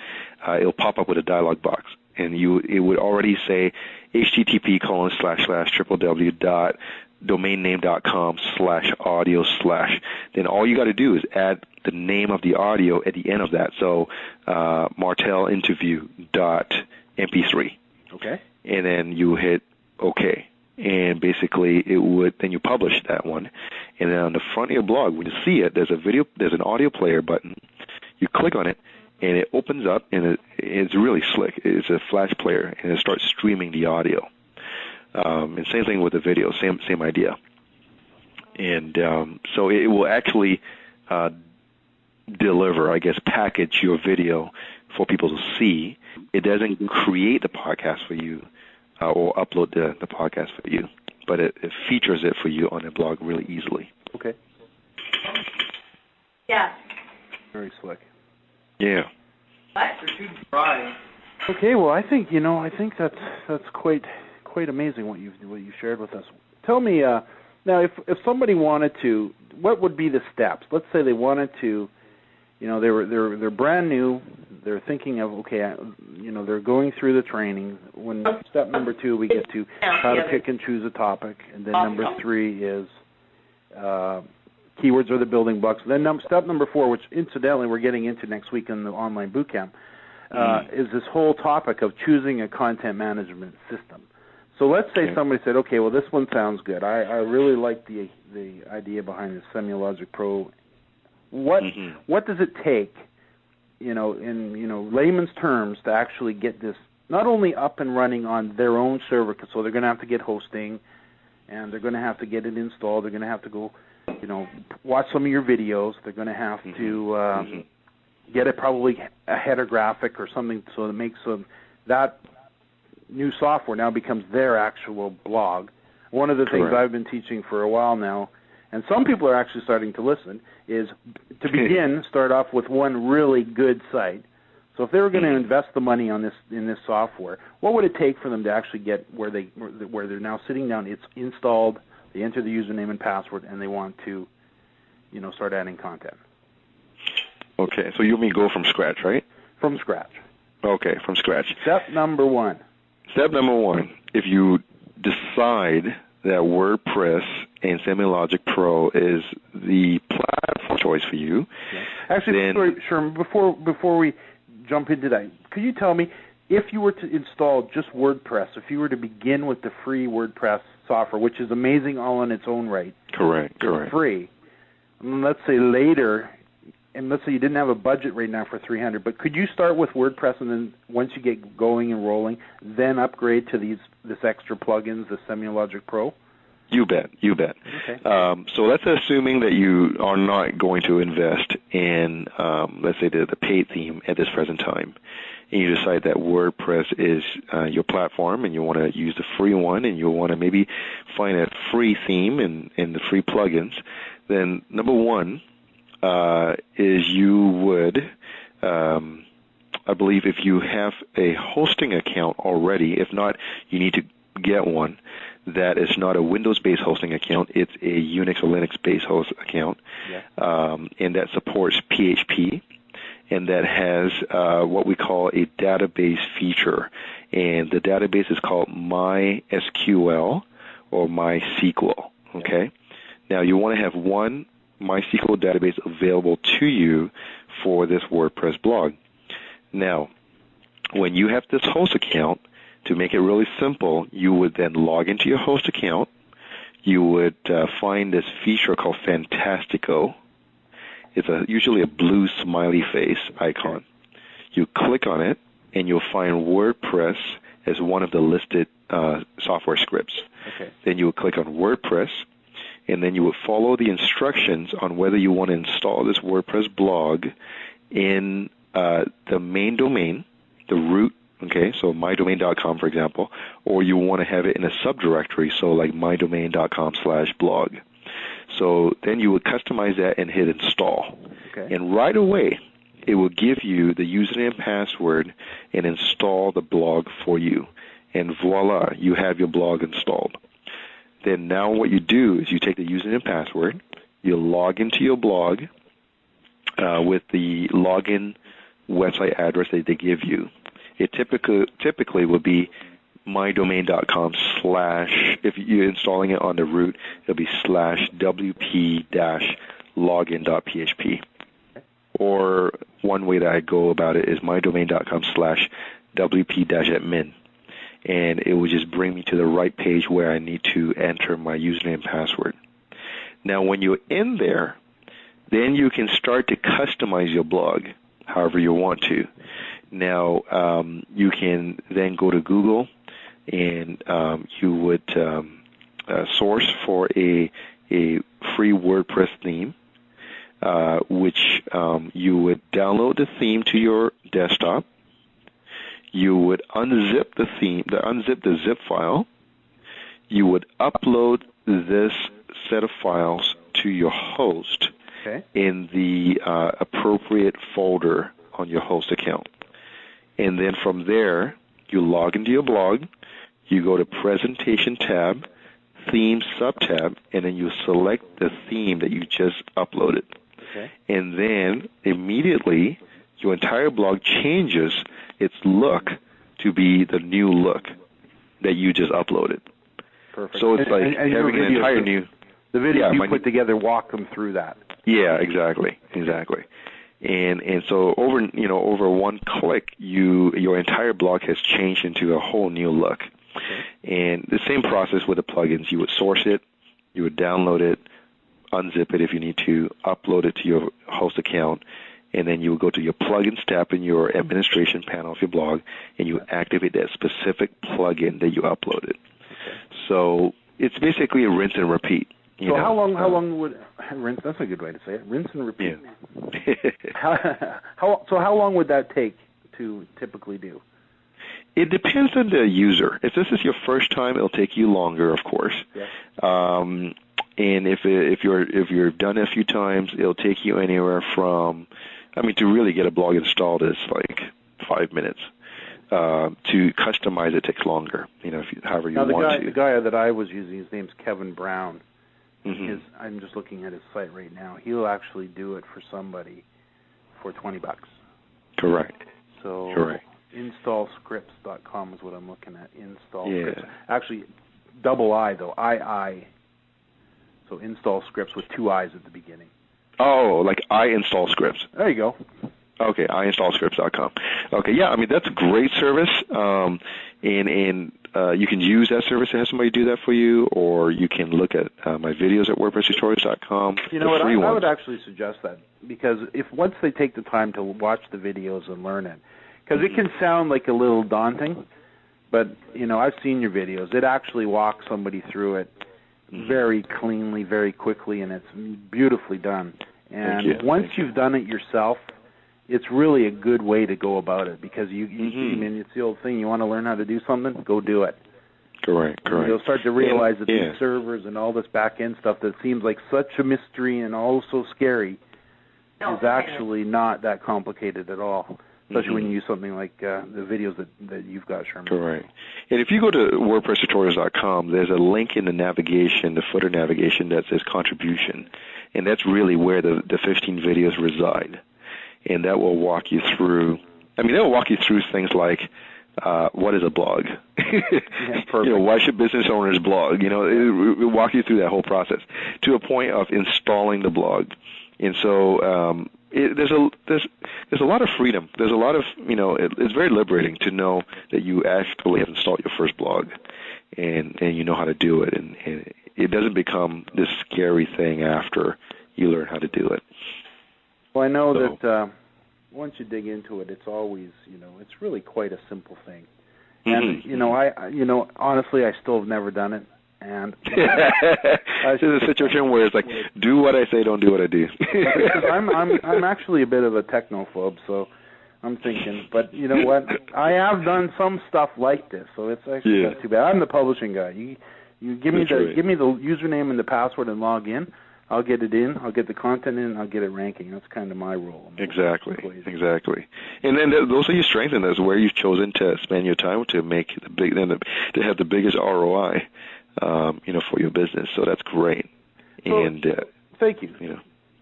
it'll pop up with a dialog box, and it would already say http://www.domainname.com/audio/. Then all you got to do is add the name of the audio at the end of that. So martelinterview.mp3. Okay. And then you hit OK. And basically then you publish that one. And then on the front of your blog, when you see it, there's an audio player button. You click on it, and it opens up, and it's really slick. It's a flash player, and it starts streaming the audio. And same thing with the video, same idea. And so it will actually package your video for people to see. It doesn't create the podcast for you or upload the podcast for you, but it features it for you on the blog really easily. Okay. Yeah. Very slick. Yeah. That's too dry. Okay, well, I think that's quite amazing what you shared with us. Tell me now, if somebody wanted to, what would be the steps? Let's say they wanted to, they're brand new, they're thinking of they're going through the training. When step number 2, we get to how to pick and choose a topic, and then number 3 is keywords are the building blocks. Then step number 4, which incidentally we're getting into next week in the online boot camp, is this whole topic of choosing a content management system. So let's say somebody said, okay, well, this one sounds good. I really like the idea behind the Semiologic Pro. What does it take, in layman's terms, to actually get this not only up and running on their own server, so they're going to have to get hosting, and they're going to have to get it installed. They're going to have to go, watch some of your videos. They're going to have to get it probably a header graphic or something so it makes that new software now becomes their actual blog. One of the things I've been teaching for a while now, and some people are actually starting to listen, is to begin, start off with one really good site. So if they were going to invest the money in this software, what would it take for them to actually get where they're now sitting down, it's installed, they enter the username and password, and they want to, start adding content? Okay, so you mean go from scratch, right? From scratch. Okay, from scratch. Step number 1. Step number 1, if you decide that WordPress and Semiologic Pro is the platform choice for you. Yeah. Actually, Sherman, before we jump into that, could you tell me, if you were to install just WordPress, if you were to begin with the free WordPress software, which is amazing all in its own right. Correct. Free. And let's say later, and let's say you didn't have a budget right now for $300, but could you start with WordPress and then once you get going and rolling, then upgrade to this extra plugins, the Semiologic Pro? You bet. Okay. So that's assuming that you are not going to invest in, let's say, the paid theme at this present time, and you decide that WordPress is your platform and you want to use the free one and you want to maybe find a free theme and the free plugins. then number one is you would, I believe if you have a hosting account already, if not, you need to get one that is not a Windows-based hosting account, it's a Unix or Linux-based host account, and that supports PHP, and that has what we call a database feature, and the database is called MySQL or MySQL, okay? Now, you want to have one MySQL database available to you for this WordPress blog. Now, when you have this host account, to make it really simple, you would then log into your host account. You would find this feature called Fantastico. It's usually a blue smiley face icon. You click on it, and you'll find WordPress as one of the listed software scripts. Okay. Then you would click on WordPress, and then you would follow the instructions on whether you want to install this WordPress blog in the main domain, the root, okay, so mydomain.com, for example, or you want to have it in a subdirectory, so like mydomain.com/blog. So then you would customize that and hit install. Okay. And right away, it will give you the username and password and install the blog for you. And voila, you have your blog installed. Then now what you do is you take the username and password, you log into your blog with the login website address that they give you. It typically would be mydomain.com/ if you're installing it on the root, it'll be /wp-login.php. Or one way that I go about it is mydomain.com/ wp-admin. And it will just bring me to the right page where I need to enter my username and password. Now, when you're in there, then you can start to customize your blog however you want to. Now, you can then go to Google, and you would source for a free WordPress theme, which you would download the theme to your desktop. You would unzip the zip file. You would upload this set of files to your host in the appropriate folder on your host account. And then from there, you log into your blog, you go to Presentation tab, Theme subtab, and then you select the theme that you just uploaded. Okay. And then immediately, your entire blog changes its look to be the new look that you just uploaded. Perfect. So it's like having an entire new... The video you put together, walk them through that. Yeah, exactly. And so over one click, your entire blog has changed into a whole new look. Okay. And the same process with the plugins. You would source it, you would download it, unzip it if you need to, upload it to your host account, and then you would go to your plugins tab in your administration panel of your blog, and you activate that specific plugin that you uploaded. Okay. So it's basically a rinse and repeat. So how long would rinse? That's a good way to say it. Rinse and repeat. Yeah. How long would that take to typically do? It depends on the user. If this is your first time, it'll take you longer, of course. Yes. And if you've done it a few times, it'll take you anywhere from, to really get a blog installed is like 5 minutes. To customize it takes longer. However you want to. The guy that I was using, his name's Kevin Brown. Mm-hmm. I'm just looking at his site right now. He'll actually do it for somebody for $20. Correct. So Correct. installscripts.com is what I'm looking at. Install Yeah. scripts. Actually, double I though. I. So install scripts with two I's at the beginning. Oh, like I install scripts. There you go. Okay, iinstallscripts.com. Okay, yeah, that's a great service, and you can use that service to have somebody do that for you, or you can look at my videos at wordpresstutorials.com. You know what? I would actually suggest that, because if once they take the time to watch the videos and learn it, because it can sound like a little daunting, but I've seen your videos. It actually walks somebody through it very cleanly, very quickly, and it's beautifully done. And once you've done it yourself, it's really a good way to go about it, because it's the old thing. You want to learn how to do something, go do it. Correct. You'll start to realize that these servers and all this back-end stuff that seems like such a mystery and also scary is actually not that complicated at all, especially when you use something like the videos that you've got, Sherman. Correct. And if you go to WordPressstutorials.com, there's a link in the navigation, the footer navigation, that says contribution, and that's really where the 15 videos reside. And that will walk you through, that will walk you through things like, what is a blog? Why should business owners blog? It will walk you through that whole process to a point of installing the blog. And so there's a lot of freedom. There's a lot of, it's very liberating to know that you actually have installed your first blog and you know how to do it. And it doesn't become this scary thing after you learn how to do it. Well, I know that once you dig into it, it's always, it's really quite a simple thing. And, honestly, I still have never done it. And it's a situation where it's like, do what I say, don't do what I do. I'm actually a bit of a technophobe, so I'm thinking, but you know what? I have done some stuff like this, so it's actually not too bad. I'm the publishing guy. You give me the username and the password and log in. I'll get it in, I'll get the content in, I'll get it ranking. That's kind of my role. Exactly. And then those are your strengths, and that's where you've chosen to spend your time to make to have the biggest ROI, for your business. So that's great. And thank you.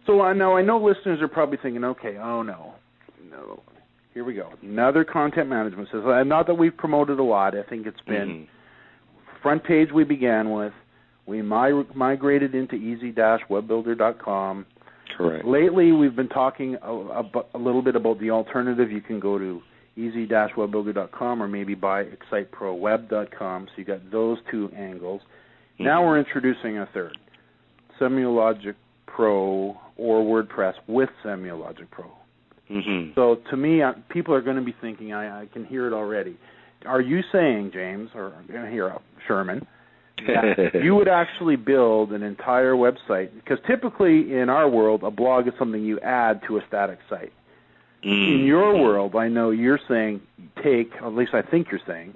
So I know listeners are probably thinking, okay, no, here we go, another content management system. Not that we've promoted a lot. I think it's been front page we began with. We migrated into easy-webbuilder.com. Correct. Lately, we've been talking a little bit about the alternative. You can go to easy-webbuilder.com or maybe buy exciteproweb.com. So you got those two angles. Now we're introducing a third, Semiologic Pro or WordPress with Semiologic Pro. So to me, people are going to be thinking, I can hear it already. Are you saying, James, or I'm going to hear Sherman, you would actually build an entire website? Because typically in our world, a blog is something you add to a static site. In your world, I know you're saying at least I think you're saying,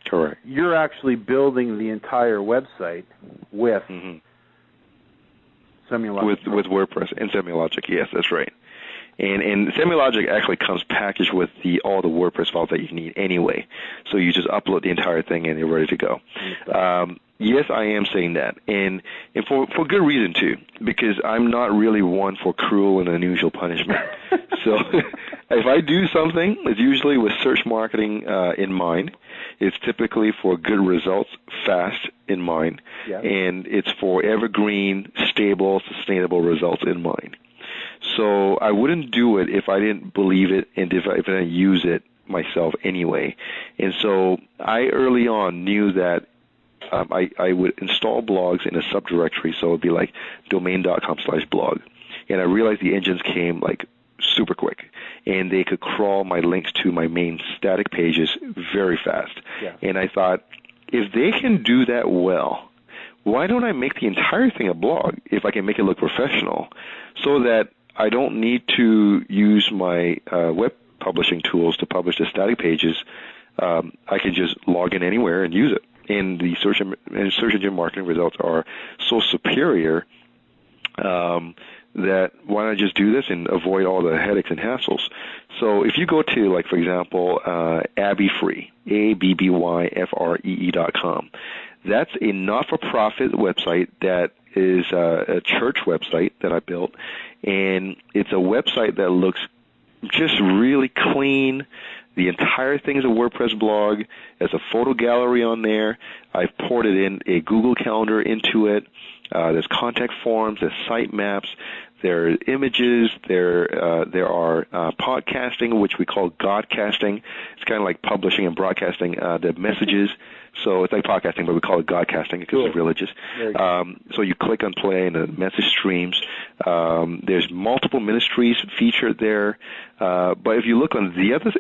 correct, you're actually building the entire website with Semiologic. With WordPress and Semiologic, yes, that's right. And Semiologic actually comes packaged with all the WordPress files that you need anyway. So you just upload the entire thing and you're ready to go. Yes, I am saying that, and for good reason too, because I'm not really one for cruel and unusual punishment. So if I do something, it's usually with search marketing in mind. It's typically for good results, fast in mind, and it's for evergreen, stable, sustainable results in mind. So I wouldn't do it if I didn't believe it and if I didn't use it myself anyway. And so I early on knew that I would install blogs in a subdirectory, so it would be like domain.com/blog. And I realized the engines came like super quick, and they could crawl my links to my main static pages very fast. And I thought, if they can do that well, why don't I make the entire thing a blog if I can make it look professional, so that I don't need to use my web publishing tools to publish the static pages. I can just log in anywhere and use it. And the search engine marketing results are so superior that why not just do this and avoid all the headaches and hassles? So if you go to, like, for example, ABBYFree, ABBYFREE.com, that's a not-for-profit website that is a church website that I built, and it's a website that looks just really clean. The entire thing is a WordPress blog. There's a photo gallery on there. I've ported in a Google Calendar into it. There's contact forms. There's site maps. There are images. There are podcasting, which we call Godcasting. It's kind of like publishing and broadcasting the messages. So it's like podcasting, but we call it Godcasting because it's religious. So you click on play and the message streams. There's multiple ministries featured there. But if you look on the other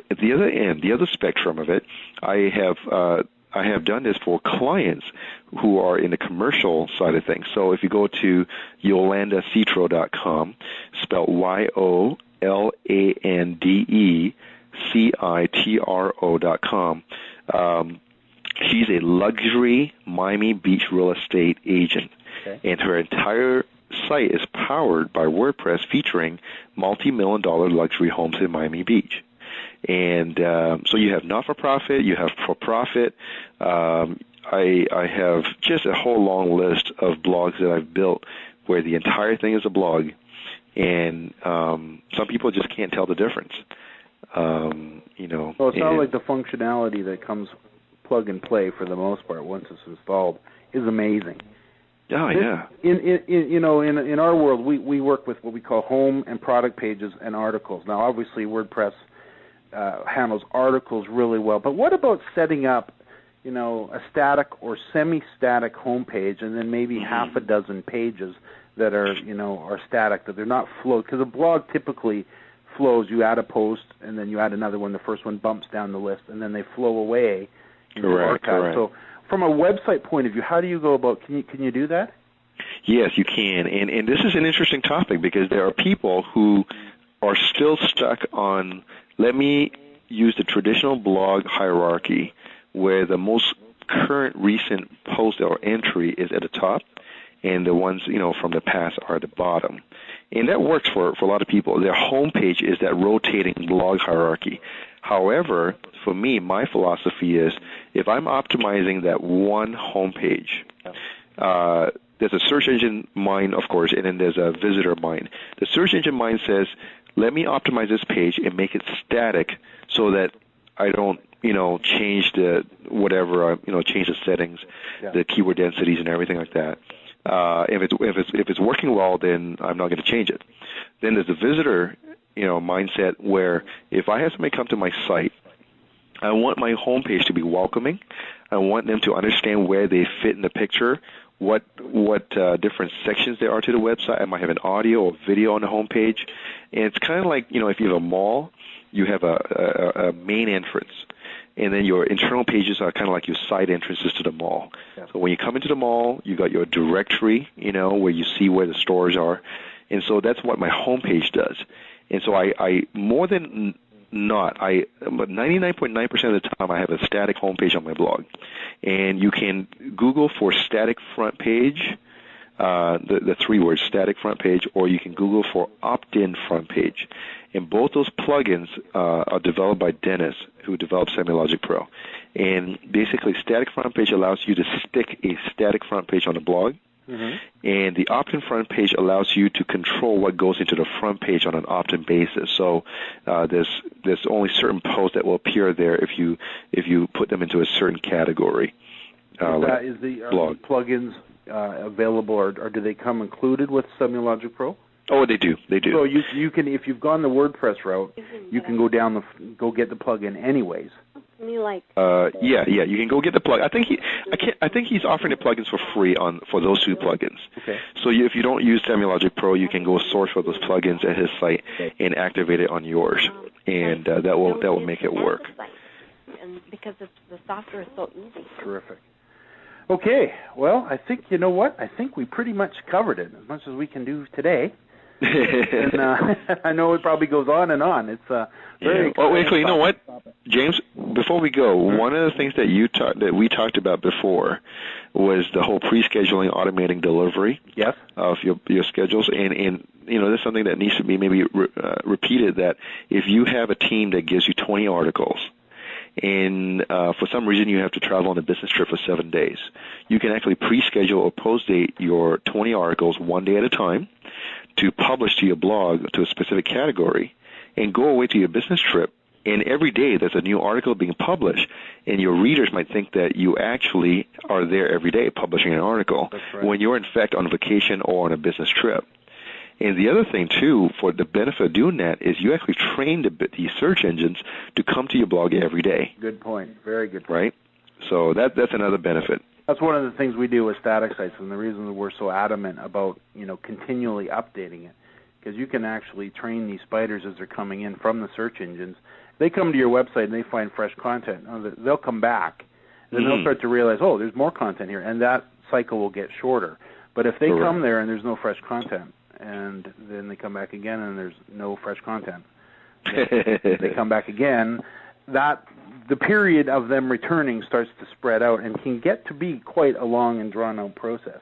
end, the other spectrum of it, I have done this for clients who are in the commercial side of things. So if you go to yolandacitro.com, spelled YOLANDECITRO.com, She's a luxury Miami Beach real estate agent, and her entire site is powered by WordPress, featuring multi-million-dollar luxury homes in Miami Beach. And so you have not-for-profit, you have for-profit. I have just a whole long list of blogs that I've built where the entire thing is a blog, and some people just can't tell the difference. Well, it sounds like the functionality that comes plug and play for the most part once it's installed is amazing. Oh, yeah. In our world, we work with what we call home and product pages and articles. Now, obviously, WordPress handles articles really well, but what about setting up, a static or semi-static home page, and then maybe half a dozen pages that are, are static, that they're not flowed? Because a blog typically flows. You add a post, and then you add another one. The first one bumps down the list, and then they flow away into archive. So, from a website point of view, how do you go about? Can you do that? Yes, you can, and this is an interesting topic because there are people who are still stuck on, let me use the traditional blog hierarchy where the most current recent post or entry is at the top and the ones, from the past are at the bottom. And that works for a lot of people. Their homepage is that rotating blog hierarchy. However, for me, my philosophy is if I'm optimizing that one homepage, there's a search engine mind, of course, and then there's a visitor mind. The search engine mind says, let me optimize this page and make it static so that I don't, change the whatever, change the settings, the keyword densities and everything like that. If it's working well, then I'm not going to change it. Then there's the visitor, mindset where if I have somebody come to my site, I want my homepage to be welcoming. I want them to understand where they fit in the picture, what different sections there are to the website. I might have an audio or video on the homepage. And it's kind of like, if you have a mall, you have a main entrance. And then your internal pages are kind of like your side entrances to the mall. Yeah. So when you come into the mall, you got your directory, where you see where the stores are. And so that's what my homepage does. And so I more than not, 99.9% of the time I have a static homepage on my blog. And you can Google for static front page, the three words, static front page, or you can Google for opt-in front page. And both those plugins are developed by Dennis, who developed SemiLogic Pro. And basically, static front page allows you to stick a static front page on a blog. And the opt-in front page allows you to control what goes into the front page on an opt-in basis. So there's only certain posts that will appear there if you put them into a certain category. Are the plugins available, or do they come included with SemiLogic Pro? Oh, they do. They do. So you can, if you've gone the WordPress route, you can go get the plugin anyways. Yeah, you can go get the plug. I think he's offering the plugins for free for those two plugins. Okay. So if you don't use SemiLogic Pro, you can go source for those plugins at his site and activate it on yours, and that will make it work. And because the software is so easy. Terrific. Okay, well, I think, you know what? I think we pretty much covered it, as much as we can do today. And I know it probably goes on and on. It's very exciting. Well, actually, you know what, James? Before we go, one of the things that we talked about before was the whole pre-scheduling, automating delivery of your schedules, and there's something that needs to be maybe repeated. That if you have a team that gives you 20 articles, and for some reason you have to travel on a business trip for 7 days, you can actually pre-schedule or post-date your 20 articles one day at a time to publish to your blog to a specific category and go away to your business trip. And every day there's a new article being published, and your readers might think that you actually are there every day publishing an article when you're in fact on vacation or on a business trip. And the other thing, too, for the benefit of doing that is you actually train the search engines to come to your blog every day. Good point. Very good point. Right? So that's another benefit. That's one of the things we do with static sites, and the reason that we're so adamant about, continually updating it, because you can actually train these spiders as they're coming in from the search engines. They come to your website and they find fresh content. They'll come back, and then they'll start to realize, oh, there's more content here, and that cycle will get shorter. But if they come there and there's no fresh content, and then they come back again and there's no fresh content, they come back again, that the period of them returning starts to spread out and can get to be quite a long and drawn-out process.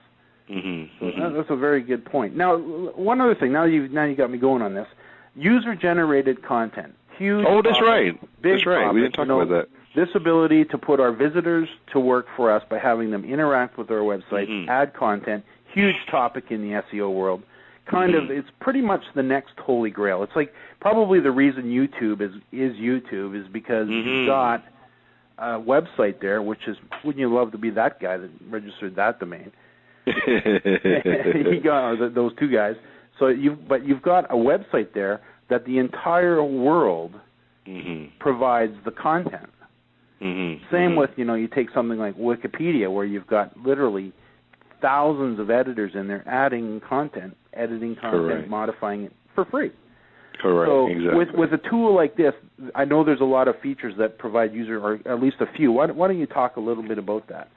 So that's a very good point. Now, one other thing. Now you got me going on this. User-generated content. Huge. Oh, that's right. Big that's right. Topic. We didn't talk about that. This ability to put our visitors to work for us by having them interact with our website, add content, huge topic in the SEO world. It's pretty much the next holy grail. It's like probably the reason YouTube is YouTube is because you've got a website there, which is, wouldn't you love to be that guy that registered that domain? You got those two guys. So you've got a website there that the entire world provides the content. Same with, you take something like Wikipedia, where you've got literally thousands of editors in there editing content, modifying it for free. Correct. So exactly. with a tool like this, I know there's a lot of features that provide or at least a few. Why don't you talk a little bit about that?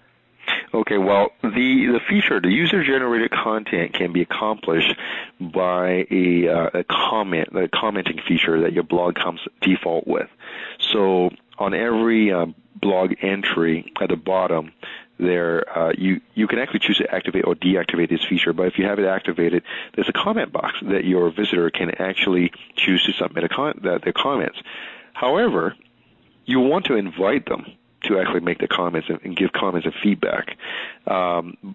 Okay, well, the feature, the user-generated content, can be accomplished by a commenting feature that your blog comes default with. So on every blog entry at the bottom, there you can actually choose to activate or deactivate this feature. But if you have it activated, there's a comment box that your visitor can actually choose to submit their comments. However, you want to invite them to actually make the comments and give comments and feedback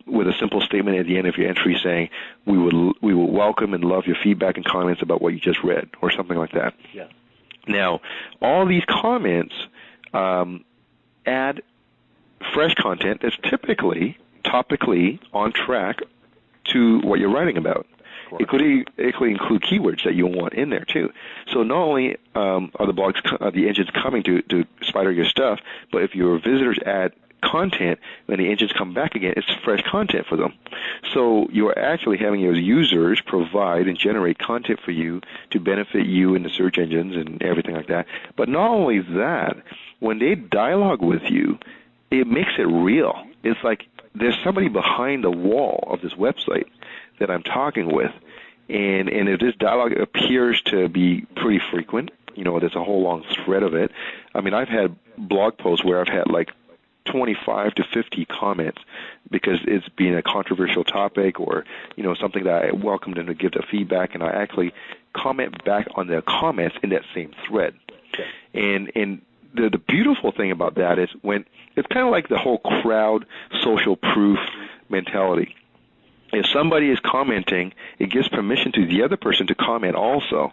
with a simple statement at the end of your entry saying, we will welcome and love your feedback and comments about what you just read, or something like that. Yeah. Now, all these comments add fresh content that's typically topically on track to what you're writing about. It could include keywords that you want in there too. So not only are the engines coming to spider your stuff, but if your visitors add content, when the engines come back again, it's fresh content for them. So you are actually having your users provide and generate content for you to benefit you in the search engines and everything like that. But not only that, when they dialogue with you, it makes it real. It's like there's somebody behind the wall of this website that I'm talking with, and if this dialogue appears to be pretty frequent, there's a whole long thread of it. I mean, I've had blog posts where I've had like 25 to 50 comments because it's been a controversial topic or, something that I welcome them to give their feedback, and I actually comment back on their comments in that same thread. And the beautiful thing about that is when it's kind of like the whole crowd social proof mentality. If somebody is commenting, it gives permission to the other person to comment also.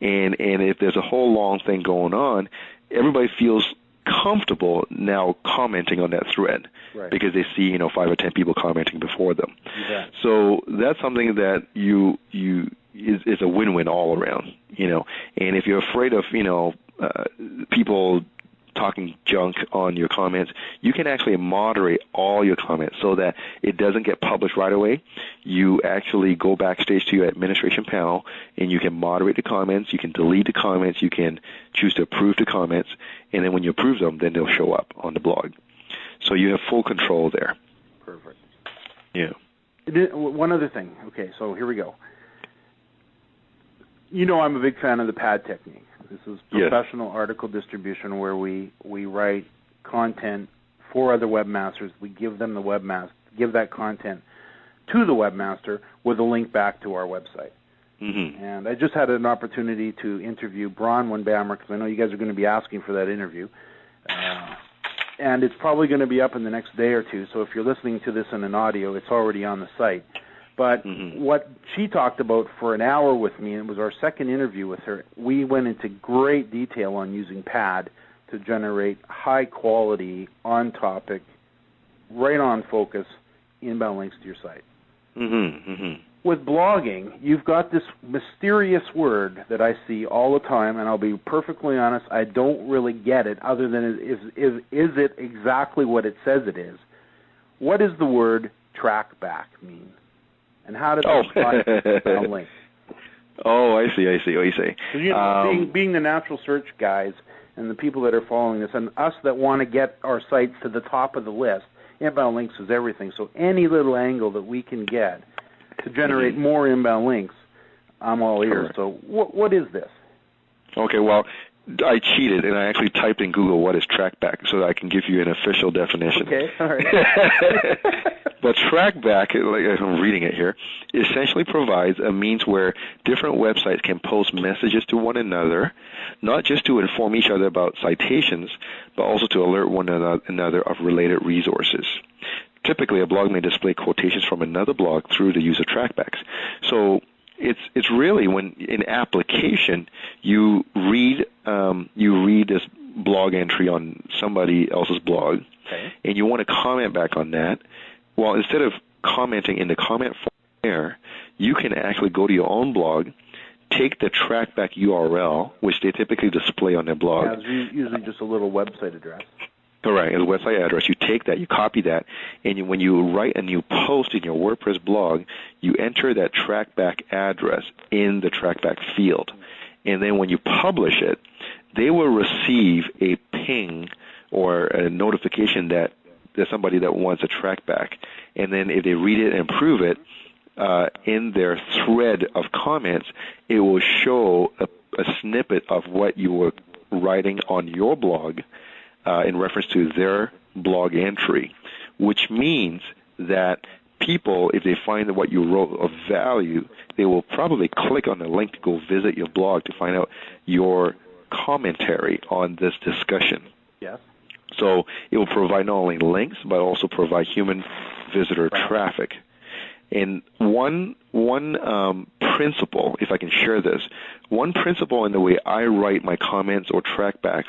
And if there's a whole long thing going on, everybody feels comfortable now commenting on that thread because they see 5 or 10 people commenting before them. Yeah. So that's something that is a win-win all around. And if you're afraid of people talking junk on your comments, you can actually moderate all your comments so that it doesn't get published right away. You actually go backstage to your administration panel and you can moderate the comments, you can delete the comments, you can choose to approve the comments, and then when you approve them, then they'll show up on the blog. So you have full control there. Perfect. Yeah. One other thing. Okay, so here we go. I'm a big fan of the pad technique. This is professional article distribution where we write content for other webmasters. We give them give that content to the webmaster with a link back to our website. And I just had an opportunity to interview Bronwyn Bammer because I know you guys are going to be asking for that interview. And it's probably going to be up in the next day or two. So if you're listening to this in an audio, it's already on the site. But what she talked about for an hour with me, and it was our second interview with her, we went into great detail on using PAD to generate high-quality, on-topic, right-on-focus inbound links to your site. With blogging, you've got this mysterious word that I see all the time, and I'll be perfectly honest, I don't really get it other than is it exactly what it says it is? What does the word track back mean? And how does it apply to inbound links? Oh, I see what you say. Being the natural search guys and the people that are following this, and us that want to get our sites to the top of the list, inbound links is everything. So any little angle that we can get to generate more inbound links, I'm all ears. So what is this? Okay, well, I cheated, and I actually typed in Google what is trackback so that I can give you an official definition. Okay, all right. But trackback, like I'm reading it here, essentially provides a means where different websites can post messages to one another, not just to inform each other about citations, but also to alert one another of related resources. Typically, a blog may display quotations from another blog through the use of trackbacks. So it's really when in application you read this blog entry on somebody else's blog, okay, and you want to comment back on that. Well, instead of commenting in the comment form there, you can actually go to your own blog, take the trackback URL, which they typically display on their blog. Yeah, it's usually just a little website address. Correct. It's a website address. You take that, you copy that, and when you write a new post in your WordPress blog, you enter that trackback address in the trackback field. And then when you publish it, they will receive a ping or a notification that there's somebody that wants a trackback. And then if they read it and approve it, in their thread of comments, it will show a snippet of what you were writing on your blog in reference to their blog entry, which means that people, if they find that what you wrote of value, they will probably click on the link to go visit your blog to find out your commentary on this discussion. Yes. So it will provide not only links, but also provide human visitor traffic. And one principle, if I can share this, one principle in the way I write my comments or trackbacks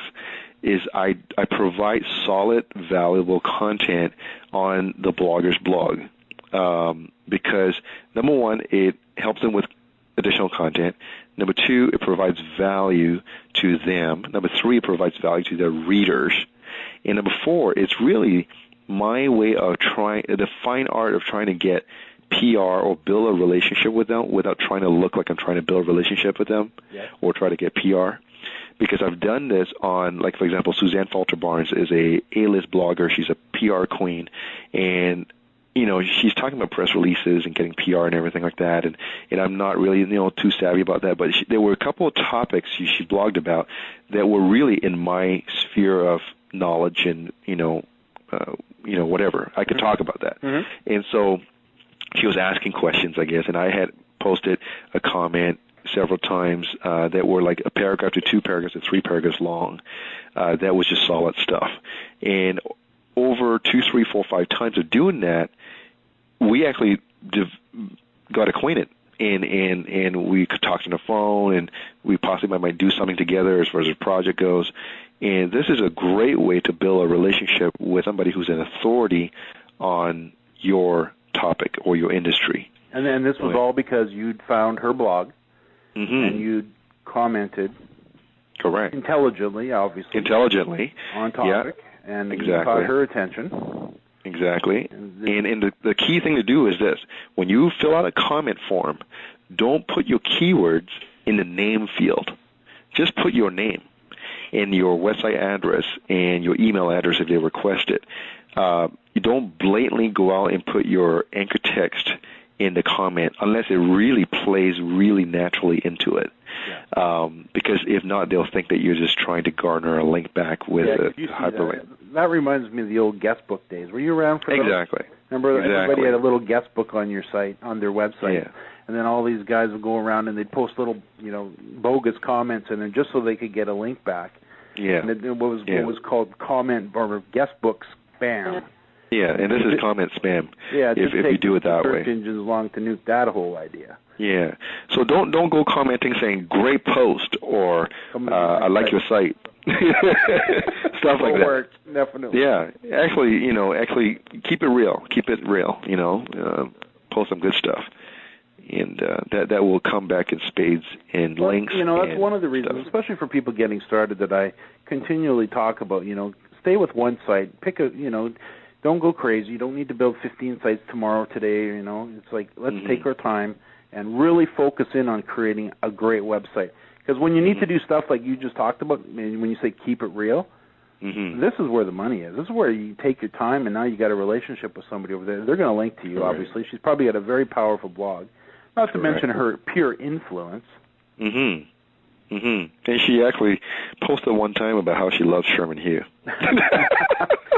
is I provide solid, valuable content on the blogger's blog. Because, number one, it helps them with additional content. Number two, it provides value to them. Number three, it provides value to their readers. And number four, it's really my way of the fine art of trying to get PR or build a relationship with them without trying to look like I'm trying to build a relationship with them or try to get PR. Because I've done this on, like, for example, Suzanne Falter-Barnes is a A-list blogger. She's a PR queen. And, she's talking about press releases and getting PR and everything like that. And I'm not really, too savvy about that. But there were a couple of topics she blogged about that were really in my sphere of knowledge and, whatever. I could talk about that. Mm-hmm. And so she was asking questions, I guess, and I had posted a comment several times that were like a paragraph to 2 paragraphs to 3 paragraphs long. That was just solid stuff. And over 2, 3, 4, 5 times of doing that, we actually got acquainted. And we could talk on the phone, and we possibly might do something together as far as the project goes. And this is a great way to build a relationship with somebody who's an authority on your topic or your industry. And then this was all because you'd found her blog, mm-hmm. and you'd commented. Correct. Intelligently, obviously. Intelligently. On topic. Yeah. And exactly. You caught her attention. Exactly. And the key thing to do is this. When you fill out a comment form, don't put your keywords in the name field. Just put your name and your website address and your email address if they request it. You don't blatantly go out and put your anchor text in the comment unless it really plays really naturally into it. Yeah. Because if not, they'll think that you're just trying to garner a link back with a hyperlink. That reminds me of the old guest book days. Were you around for those? Exactly. Remember, exactly. Everybody had a little guest book on your site, on their website. Yeah. And then all these guys would go around and they'd post little, bogus comments in there just so they could get a link back. Yeah. And what was called comment or guest book spam. Yeah, and this is comment spam. Yeah, if you do it that way. Search engines long to nuke that whole idea. Yeah. So don't go commenting saying great post or I like your site. Stuff like that. Work, definitely. Yeah. Actually keep it real. Keep it real, post some good stuff. And that will come back in spades and links. That's one of the reasons, especially for people getting started, that I continually talk about, stay with one site. Pick don't go crazy. You don't need to build 15 sites tomorrow, today, It's like, let's mm-hmm. take our time and really focus in on creating a great website. Because when you need mm-hmm. to do stuff like you just talked about, when you say keep it real, mm-hmm. this is where the money is. This is where you take your time, and now you got a relationship with somebody over there. They're going to link to you, obviously. She's probably got a very powerful blog. Not to mention her pure influence. Mm-hmm. And she actually posted one time about how she loves Sherman Hu.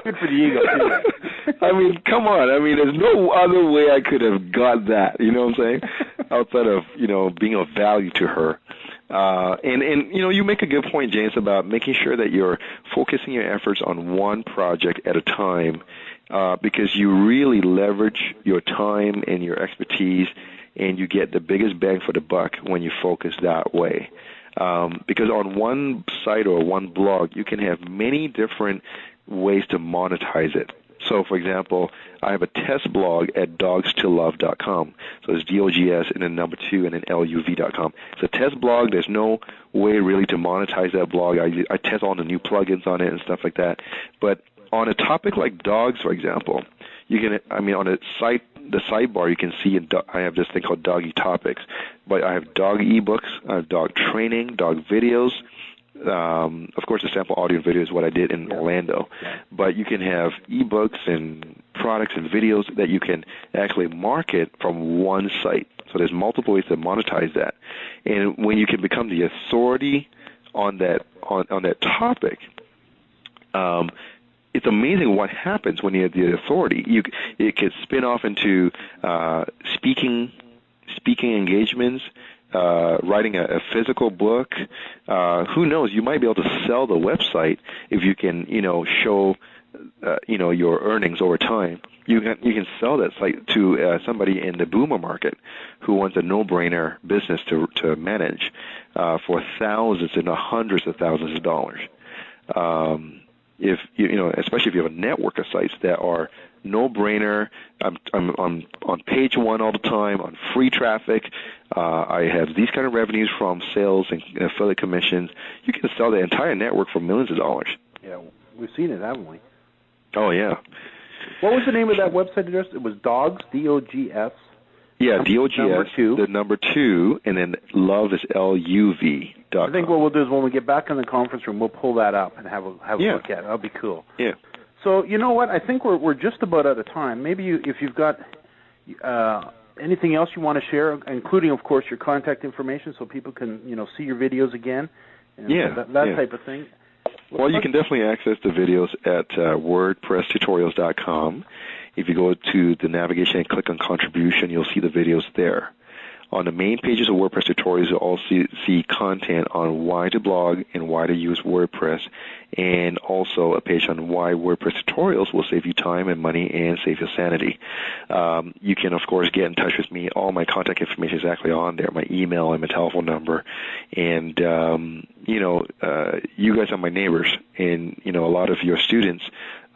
Good for the ego, too. I mean, come on. I mean, there's no other way I could have got that, you know what I'm saying, outside of, being of value to her. And you make a good point, James, about making sure that you're focusing your efforts on one project at a time, because you really leverage your time and your expertise, and you get the biggest bang for the buck when you focus that way. Because on one site or one blog, you can have many different ways to monetize it. So, for example, I have a test blog at dogstolove.com. So it's DOGS and then number 2 and then LUV.com. It's a test blog. There's no way really to monetize that blog. I test all the new plugins on it and stuff like that. But on a topic like dogs, for example, on a site, the sidebar, you can see I have this thing called Doggy Topics. But I have dog ebooks, I have dog training, dog videos. Of course, the sample audio video is what I did in Orlando. But you can have ebooks and products and videos that you can actually market from one site. So there's multiple ways to monetize that. And when you can become the authority on that topic, it's amazing what happens when you have the authority. It can spin off into speaking engagements, writing a physical book. Who knows? You might be able to sell the website if you can, show, your earnings over time. You can sell that site to somebody in the boomer market who wants a no-brainer business to manage for thousands and hundreds of thousands of dollars. If especially if you have a network of sites that are no-brainer, I'm on page one all the time, on free traffic. I have these kind of revenues from sales and affiliate commissions. You can sell the entire network for millions of dollars. Yeah, we've seen it, haven't we? Oh, yeah. What was the name of that website address? It was Dogs, D-O-G-S. Yeah, DOGS, the number 2, and then love is LUV.com. I think what we'll do is when we get back in the conference room, we'll pull that up and have a look at it. That'll be cool. Yeah. So, you know what? I think we're just about out of time. Maybe if you've got anything else you want to share, including, of course, your contact information so people can, see your videos again and that type of thing. Well, you can definitely access the videos at wordpresstutorials.com. If you go to the navigation and click on contribution, you'll see the videos there. On the main pages of WordPress tutorials, you'll also see content on why to blog and why to use WordPress, and also a page on why WordPress tutorials will save you time and money and save your sanity. You can, of course, get in touch with me. All my contact information is actually on there, my email and my telephone number. And, you guys are my neighbors, and, a lot of your students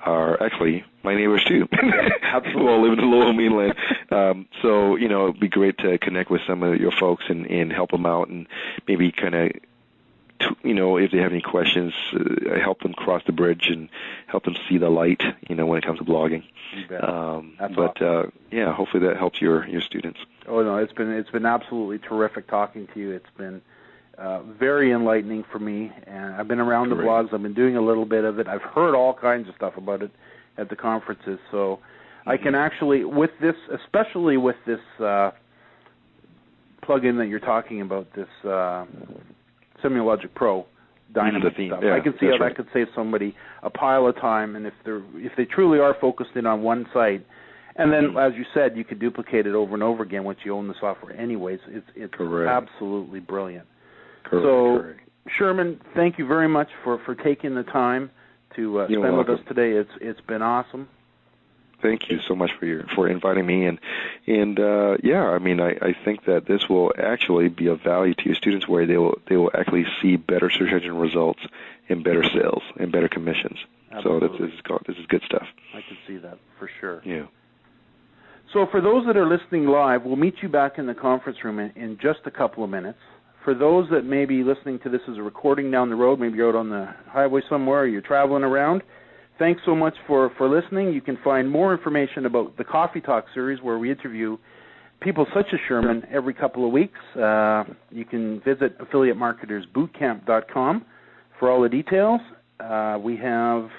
are actually my neighbors too. Absolutely. Well, live in the lower mainland. So, it'd be great to connect with some of your folks and help them out, and maybe kind of, if they have any questions, help them cross the bridge and help them see the light, when it comes to blogging. You bet. Awesome. Hopefully that helps your students. Oh no, it's been absolutely terrific talking to you. It's been very enlightening for me, and I've been around the blogs. I've been doing a little bit of it. I've heard all kinds of stuff about it at the conferences, so I can actually, with this, especially with this plugin that you're talking about, this Simulogic Pro Dynamite stuff, I can see how that could save somebody a pile of time, and if they truly are focused in on one site, and then, as you said, you could duplicate it over and over again once you own the software anyways. It's absolutely brilliant. Correct. Sherman, thank you very much for taking the time to spend with us today. It's been awesome. Thank you so much for inviting me, and I think that this will actually be of value to your students, where they will actually see better search engine results and better sales and better commissions. Absolutely. So this is good stuff. I can see that for sure. Yeah. So for those that are listening live, we'll meet you back in the conference room in just a couple of minutes. For those that may be listening to this as a recording down the road, maybe you're out on the highway somewhere or you're traveling around, thanks so much for listening. You can find more information about the Coffee Talk series, where we interview people such as Sherman every couple of weeks. You can visit affiliatemarketersbootcamp.com for all the details. We have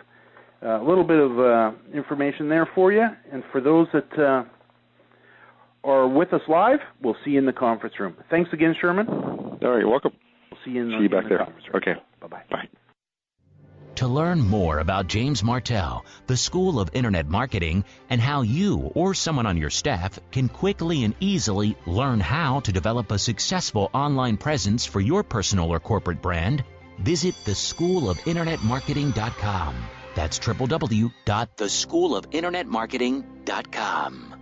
a little bit of information there for you. And for those that are with us live, we'll see you in the conference room. Thanks again, Sherman. All right, you're welcome. We'll see see you in the, see you back there. Okay. Bye-bye. Bye. To learn more about James Martell, the School of Internet Marketing, and how you or someone on your staff can quickly and easily learn how to develop a successful online presence for your personal or corporate brand, visit theschoolofinternetmarketing.com. That's www.theschoolofinternetmarketing.com.